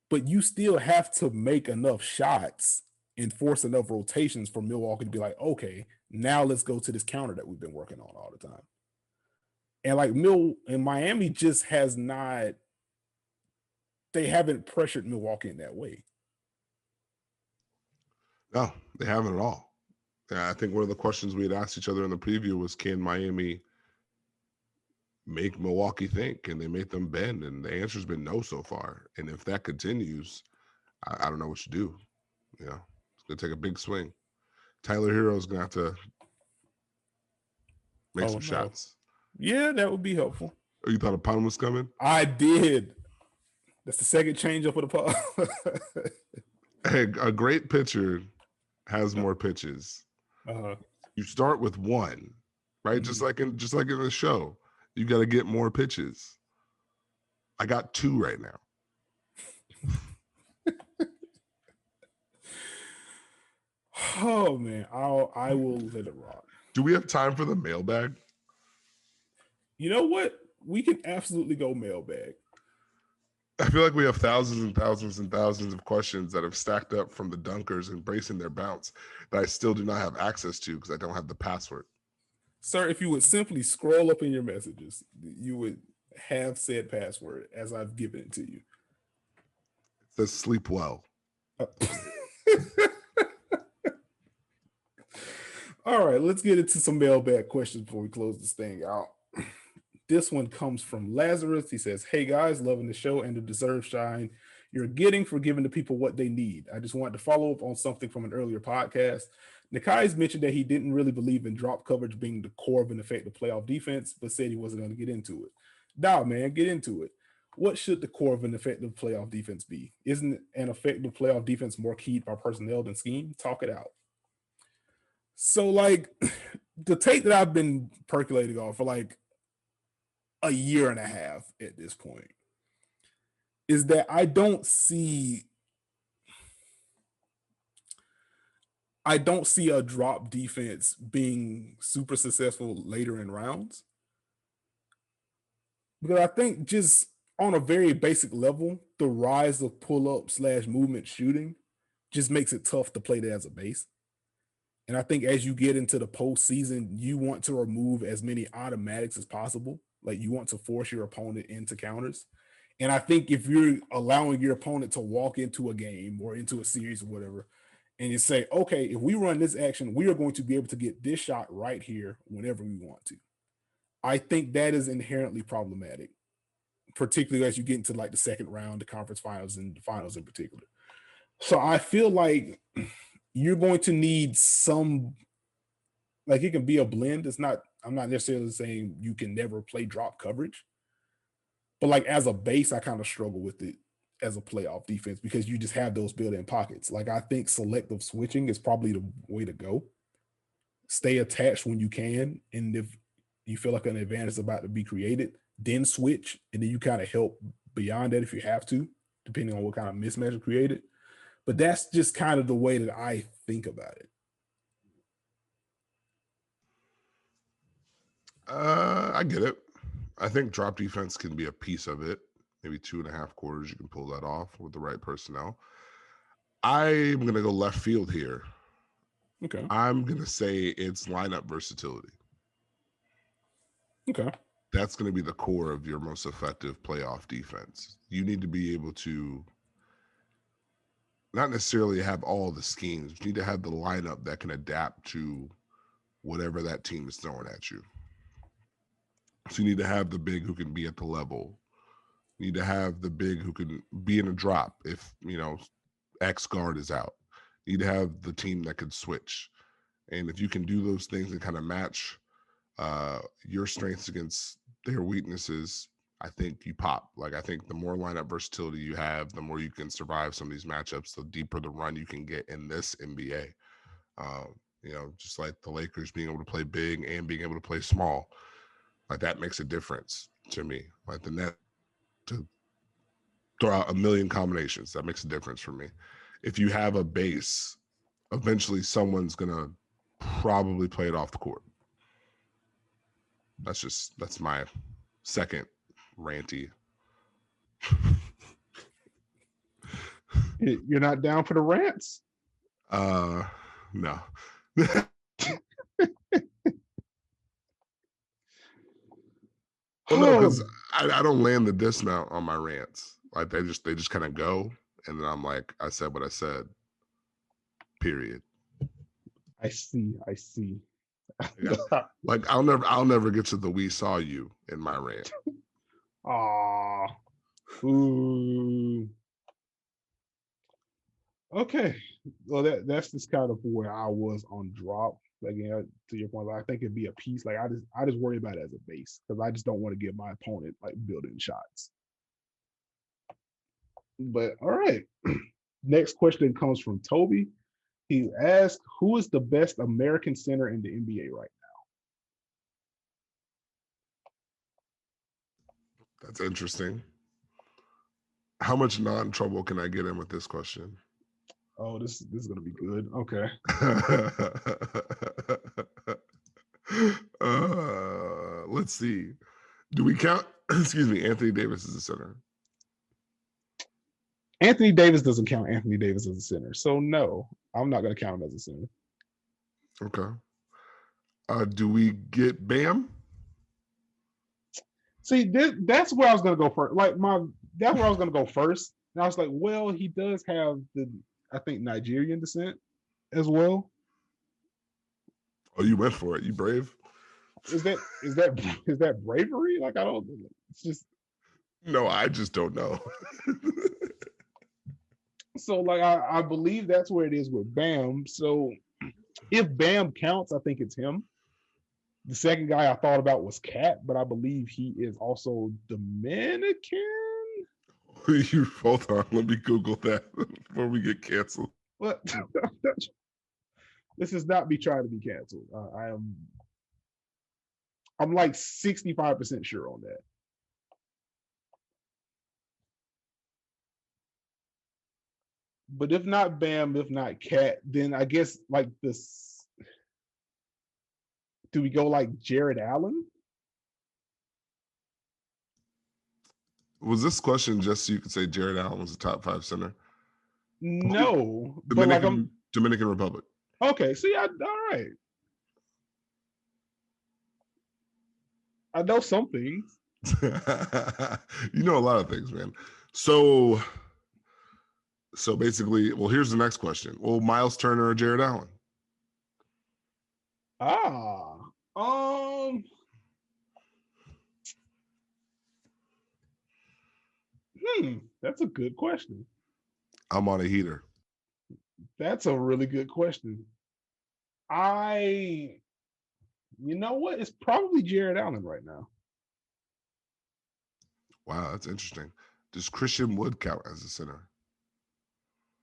But you still have to make enough shots and force enough rotations for Milwaukee to be like, okay, now let's go to this counter that we've been working on all the time. And like Miami just has not, they haven't pressured Milwaukee in that way. No, they haven't at all. I think one of the questions we had asked each other in the preview was, can Miami make Milwaukee think? And they make them bend? And the answer's been no so far. And if that continues, I don't know what you do. You know, it's going to take a big swing. Tyler Hero's going to have to make some shots. Yeah, that would be helpful. Oh, you thought a pun was coming? I did. That's the second change up of the pod. Hey, a great pitcher has more pitches. You start with one, right? Mm-hmm. Just like in the show, you got to get more pitches. I got 2 right now. Oh man, I will let it rock. Do we have time for the mailbag? You know what? We can absolutely go mailbag. I feel like we have thousands and thousands and thousands of questions that have stacked up from the dunkers embracing their bounce that I still do not have access to because I don't have the password. Sir, if you would simply scroll up in your messages, you would have said password as I've given it to you. It says sleep well. All right, let's get into some mailbag questions before we close this thing out. This one comes from Lazarus. He says, hey guys, loving the show and the deserved shine you're getting for giving the people what they need. I just wanted to follow up on something from an earlier podcast. Nekias mentioned that he didn't really believe in drop coverage being the core of an effective playoff defense, but said he wasn't going to get into it. Nah, man, get into it. What should the core of an effective playoff defense be? Isn't an effective playoff defense more keyed by personnel than scheme? Talk it out. So, like, the tape that I've been percolating on for like a year and a half at this point is that I don't see a drop defense being super successful later in rounds. Because I think just on a very basic level, the rise of pull-up / movement shooting just makes it tough to play that as a base. And I think as you get into the postseason, you want to remove as many automatics as possible. Like, you want to force your opponent into counters. And I think if you're allowing your opponent to walk into a game or into a series or whatever, and you say, okay, if we run this action, we are going to be able to get this shot right here whenever we want to. I think that is inherently problematic, particularly as you get into like the second round, the conference finals, and the finals in particular. So I feel like you're going to need some, like, it can be a blend. I'm not necessarily saying you can never play drop coverage, but like as a base, I kind of struggle with it as a playoff defense because you just have those built-in pockets. Like, I think selective switching is probably the way to go. Stay attached when you can, and if you feel like an advantage is about to be created, then switch, and then you kind of help beyond that if you have to, depending on what kind of mismatch is created. But that's just kind of the way that I think about it. I get it. I think drop defense can be a piece of it. Maybe 2.5 quarters, you can pull that off with the right personnel. I'm going to go left field here. Okay. I'm going to say it's lineup versatility. Okay. That's going to be the core of your most effective playoff defense. You need to be able to not necessarily have all the schemes. You need to have the lineup that can adapt to whatever that team is throwing at you. So you need to have the big who can be at the level. You need to have the big who can be in a drop if, X guard is out. You need to have the team that can switch. And if you can do those things and kind of match your strengths against their weaknesses, I think you pop. Like, I think the more lineup versatility you have, the more you can survive some of these matchups, the deeper the run you can get in this NBA. Just like the Lakers being able to play big and being able to play small, like that makes a difference to me. Like the net to throw out a million combinations, that makes a difference for me. If you have a base, eventually someone's gonna probably play it off the court. That's my second ranty. You're not down for the rants? No. Well, no, because I don't land the dismount on my rants. Like they just kind of go, and then I'm like, I said what I said. Period. I see. Yeah. Like I'll never get to the "we saw you" in my rant. Ah. Ooh. Okay. Well, that's just kind of where I was on drop. Again, to your point, like, I think it'd be a piece. Like I just worry about it as a base because I just don't want to give my opponent like building shots. But all right. Next question comes from Toby. He asked, "Who is the best American center in the NBA right That's interesting. How much non-trouble can I get in with this question? now?" Oh, this is gonna be good. Okay. Let's see. Do we count? Excuse me. Anthony Davis is a center. Anthony Davis doesn't count Anthony Davis as a center, so no, I'm not gonna count him as a center. Okay. Do we get Bam? See, that's where I was gonna go first. That's where I was gonna go first. And I was like, well, he does have I think Nigerian descent as well. Oh, you went for it. You brave. Is that bravery? Like I don't. It's just. No, I just don't know. So like I believe that's where it is with Bam. So if Bam counts, I think it's him. The second guy I thought about was Cat, but I believe he is also Dominican. You hold on. Let me Google that before we get canceled. What? This is not me trying to be canceled. I'm like 65% sure on that. But if not Bam, if not Cat, then I guess like this. Do we go like Jared Allen? Was this question just so you could say Jared Allen was a top 5 center? No, but like Dominican Republic. Okay, see, all right. I know some things. You know a lot of things, man. So basically, well, here's the next question. Well, Miles Turner or Jared Allen? That's a good question. I'm on a heater. That's a really good question. You know what? It's probably Jared Allen right now. Wow, that's interesting. Does Christian Wood count as a center?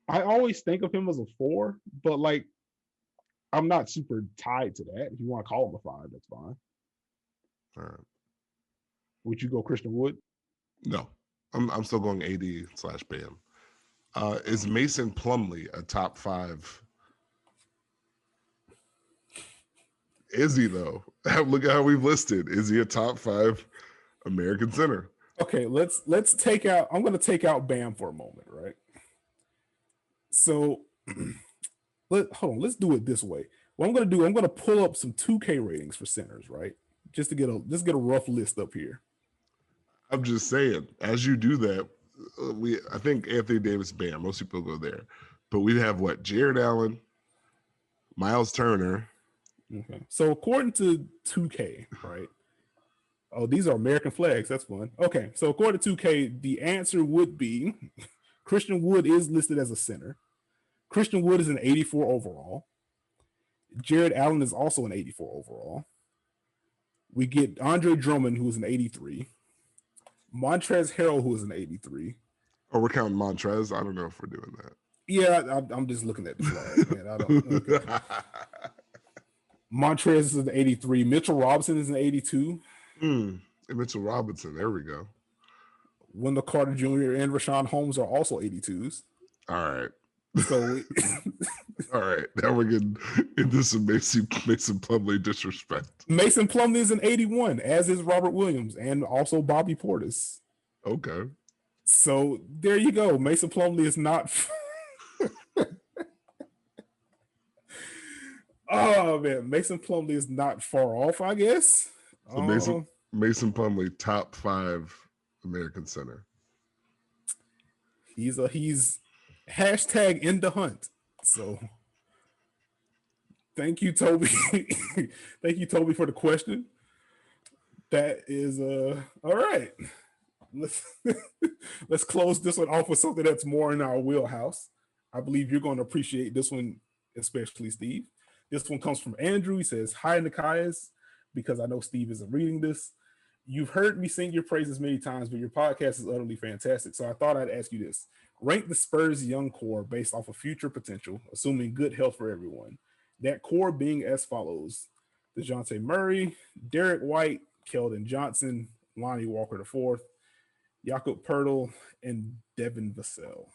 I always think of him as a 4, but like I'm not super tied to that. If you want to call him a 5, that's fine. All right. Would you go Christian Wood? No, I'm still going AD/Bam. Is Mason Plumlee a top 5? Is he though? Look at how we've listed. Is he a top 5 American center? Okay, let's take out. I'm going to take out Bam for a moment, right? So, hold on. Let's do it this way. What I'm going to do, I'm going to pull up some 2K ratings for centers, right? Just to get a rough list up here. I'm just saying, as you do that, I think Anthony Davis, Bam. Most people go there, but we have what? Jared Allen, Miles Turner. Okay. So according to 2K, right? Oh, these are American flags. That's fun. Okay. So according to 2K, the answer would be Christian Wood is listed as a center. Christian Wood is an 84 overall. Jared Allen is also an 84 overall. We get Andre Drummond, who's an 83. Montrezl Harrell, who is an 83. Oh, we're counting Montrez. I don't know if we're doing that. Yeah, I'm just looking at the flag, man. I don't. Okay. Montrez is an 83. Mitchell Robinson is an 82. Mitchell Robinson. There we go. Wendell Carter Jr. and Rashawn Holmes are also 82s. All right. So, all right. Now we're getting into some Mason Plumlee disrespect. Mason Plumlee is an 81, as is Robert Williams and also Bobby Portis. Okay. So there you go. Mason Plumlee is not. Oh man, Mason Plumlee is not far off, I guess. So Mason Plumlee, top 5 American center. He's hashtag in the hunt. So thank you, Toby. Thank you, Toby, for the question. That is all right. Let's close this one off with something that's more in our wheelhouse. I believe you're going to appreciate this one, especially Steve. This one comes from Andrew. He says, "Hi, Nekias, because I know Steve isn't reading this. You've heard me sing your praises many times, but your podcast is utterly fantastic. So I thought I'd ask you this. Rank the Spurs' young core based off of future potential, assuming good health for everyone. That core being as follows: DeJounte Murray, Derek White, Keldon Johnson, Lonnie Walker IV, Jakob Pertl, and Devin Vassell."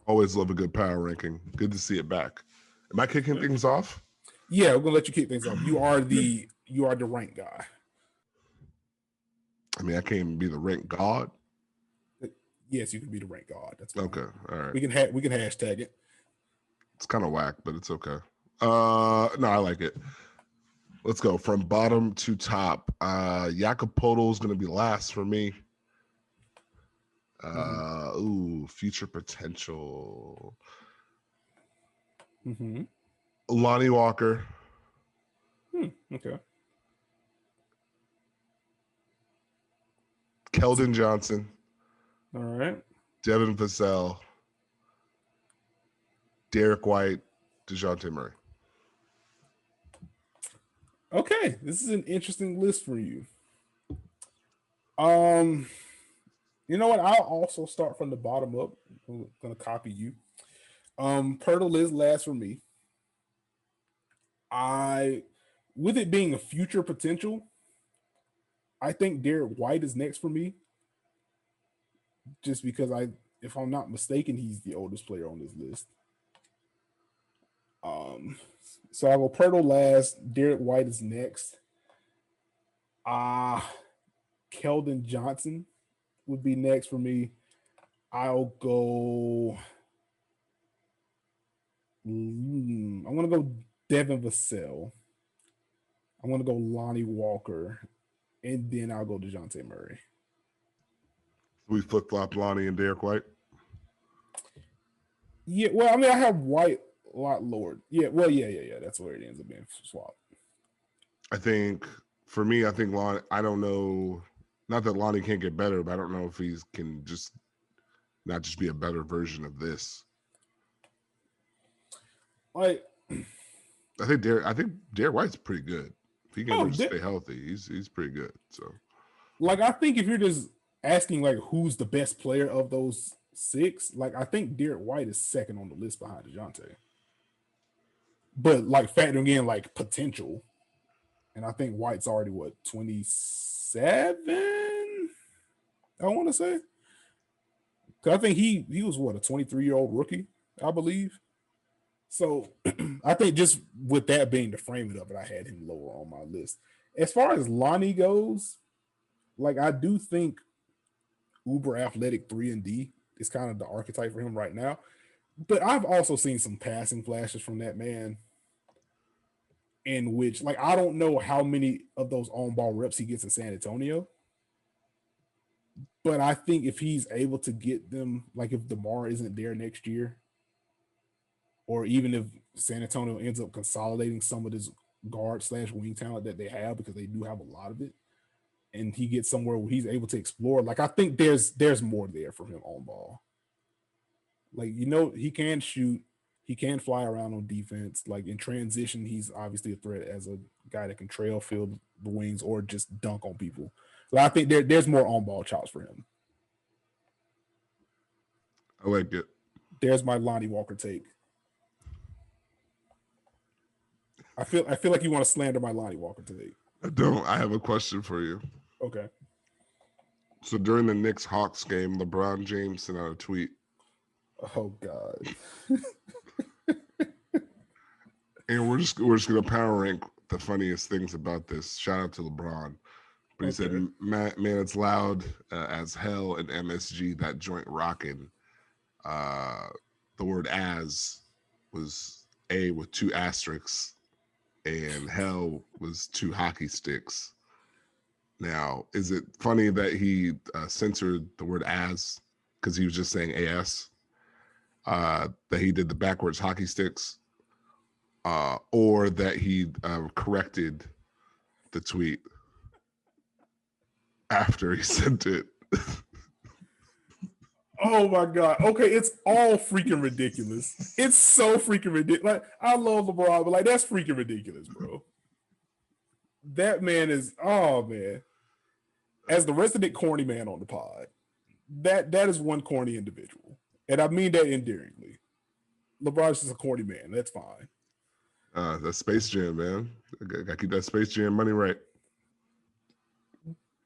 Always love a good power ranking. Good to see it back. Am I kicking things off? Yeah, we're gonna let you kick things off. You are the rank guy. I mean, I can't even be the rank god. Yes, you can be the rank god. That's fine. Okay. All right. We can hashtag it. It's kind of whack, but it's okay. No, I like it. Let's go from bottom to top. Jakob Poeltl is going to be last for me. Future potential. Lonnie Walker. Okay. Keldon Johnson. All right. Devin Vassell. Derek White. DeJounte Murray. Okay, this is an interesting list for you. You know what? I'll also start from the bottom up. I'm gonna copy you. Pertl is last for me. With it being a future potential, I think Derek White is next for me. Just because if I'm not mistaken, he's the oldest player on this list. So I go Pertl last. Derek White is next. Keldon Johnson would be next for me. I'll go. I'm gonna go Devin Vassell. I'm gonna go Lonnie Walker, and then I'll go DeJounte Murray. We flip-flop Lonnie and Derek White. Yeah, well, I mean, I have White a lot lower. Yeah, well, yeah. That's where it ends up being swapped. I think for me, Lonnie. I don't know. Not that Lonnie can't get better, but I don't know if he can just not just be a better version of this. Like, I think Derek White's pretty good. If he can stay healthy, he's pretty good. So, like, I think if you're just asking like who's the best player of those 6, like I think Derek White is second on the list behind DeJounte. But like factoring in like potential, and I think White's already 27. I want to say, because I think he was a 23-year-old rookie, I believe. So I think just with that being the framing of it, I had him lower on my list. As far as Lonnie goes, like I do think uber athletic 3-and-D is kind of the archetype for him right now. But I've also seen some passing flashes from that man, in which, like, I don't know how many of those on-ball reps he gets in San Antonio. But I think if he's able to get them, like if DeMar isn't there next year, or even if San Antonio ends up consolidating some of this guard/wing talent that they have, because they do have a lot of it, and he gets somewhere where he's able to explore, like I think there's more there for him on ball. Like, you know, he can shoot, he can fly around on defense. Like in transition, he's obviously a threat as a guy that can trail field the wings or just dunk on people. So I think there's more on ball chops for him. I like it. There's my Lonnie Walker take. I feel like you want to slander my Lonnie Walker take. I don't. I have a question for you. Okay. So during the Knicks-Hawks game, LeBron James sent out a tweet. Oh God. And we're just gonna power rank the funniest things about this. Shout out to LeBron. But he said, man, it's loud as hell in MSG, that joint rocking. The word as was A with 2 asterisks and hell was 2 hockey sticks. Now, is it funny that he censored the word as because he was just saying AS? That he did the backwards hockey sticks? Or that he corrected the tweet after he sent it? Oh my God. Okay, it's all freaking ridiculous. It's so freaking ridiculous. Like, I love LeBron, but like that's freaking ridiculous, bro. That man is, oh man. As the resident corny man on the pod, that is one corny individual. And I mean that endearingly. LeBron's just a corny man. That's fine. That's Space Jam, man. Gotta keep that Space Jam money right.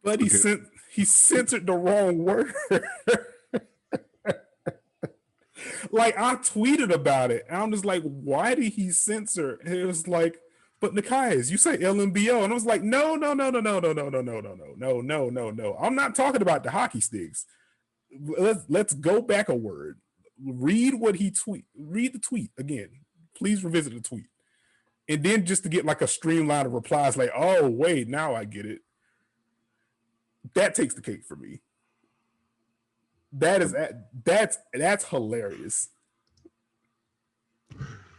But he censored the wrong word. Like, I tweeted about it, and I'm just like, why did he censor? And it was like, but Nekias, you say LMBO, and I was like, no. I'm not talking about the hockey sticks. Let's go back a word. Read what he tweet. Read the tweet again. Please revisit the tweet, and then just to get like a streamline of replies, like, oh wait, now I get it. That takes the cake for me. That's hilarious.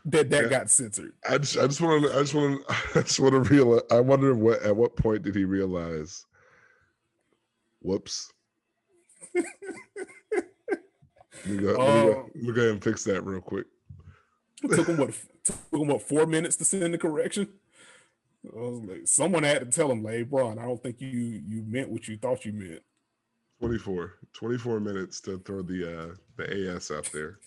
That got censored. I just want to realize. I wonder at what point did he realize? Whoops. Let me go ahead and fix that real quick. Took him what 4 minutes to send the correction. I was like, someone had to tell him, like, hey, bro, I don't think you meant what you thought you meant. 24 minutes to throw the AS out there.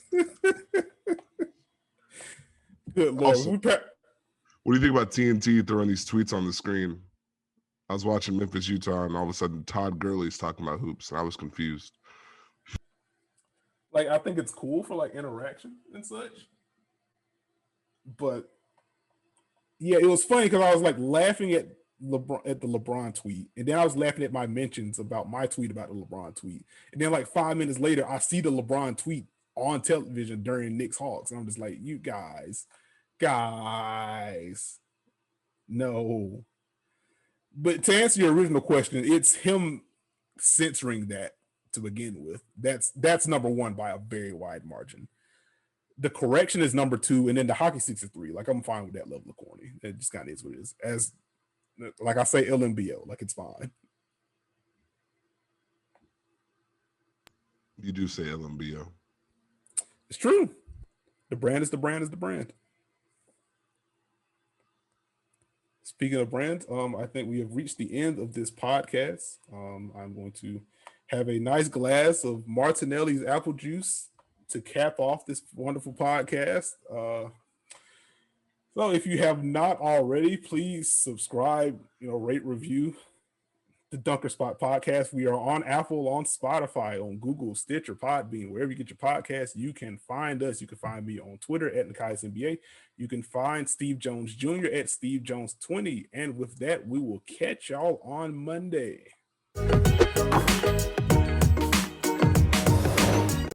Good Lord. Also, what do you think about TNT throwing these tweets on the screen? I was watching Memphis, Utah, and all of a sudden Todd Gurley's talking about hoops, and I was confused. Like, I think it's cool for like interaction and such. But yeah, it was funny because I was like laughing at the LeBron tweet, and then I was laughing at my mentions about my tweet about the LeBron tweet, and then like 5 minutes later, I see the LeBron tweet on television during Knicks Hawks, and I'm just like, you guys, no. But to answer your original question, it's him censoring that to begin with. That's number one by a very wide margin. The correction is number two, and then the hockey sticks is three. Like, I'm fine with that level of corny. It just kind of is what it is. As like I say, LMBO, like it's fine. You do say LMBO. It's true. The brand is the brand is the brand. Speaking of brands, I think we have reached the end of this podcast. I'm going to have a nice glass of Martinelli's apple juice to cap off this wonderful podcast. So if you have not already, please subscribe, rate, review the Dunker Spot podcast. We are on Apple, on Spotify, on Google, Stitcher, Podbean, wherever you get your podcasts, you can find us. You can find me on Twitter at Nekias NBA. You can find Steve Jones Jr. at Steve Jones 20. And with that, we will catch y'all on Monday.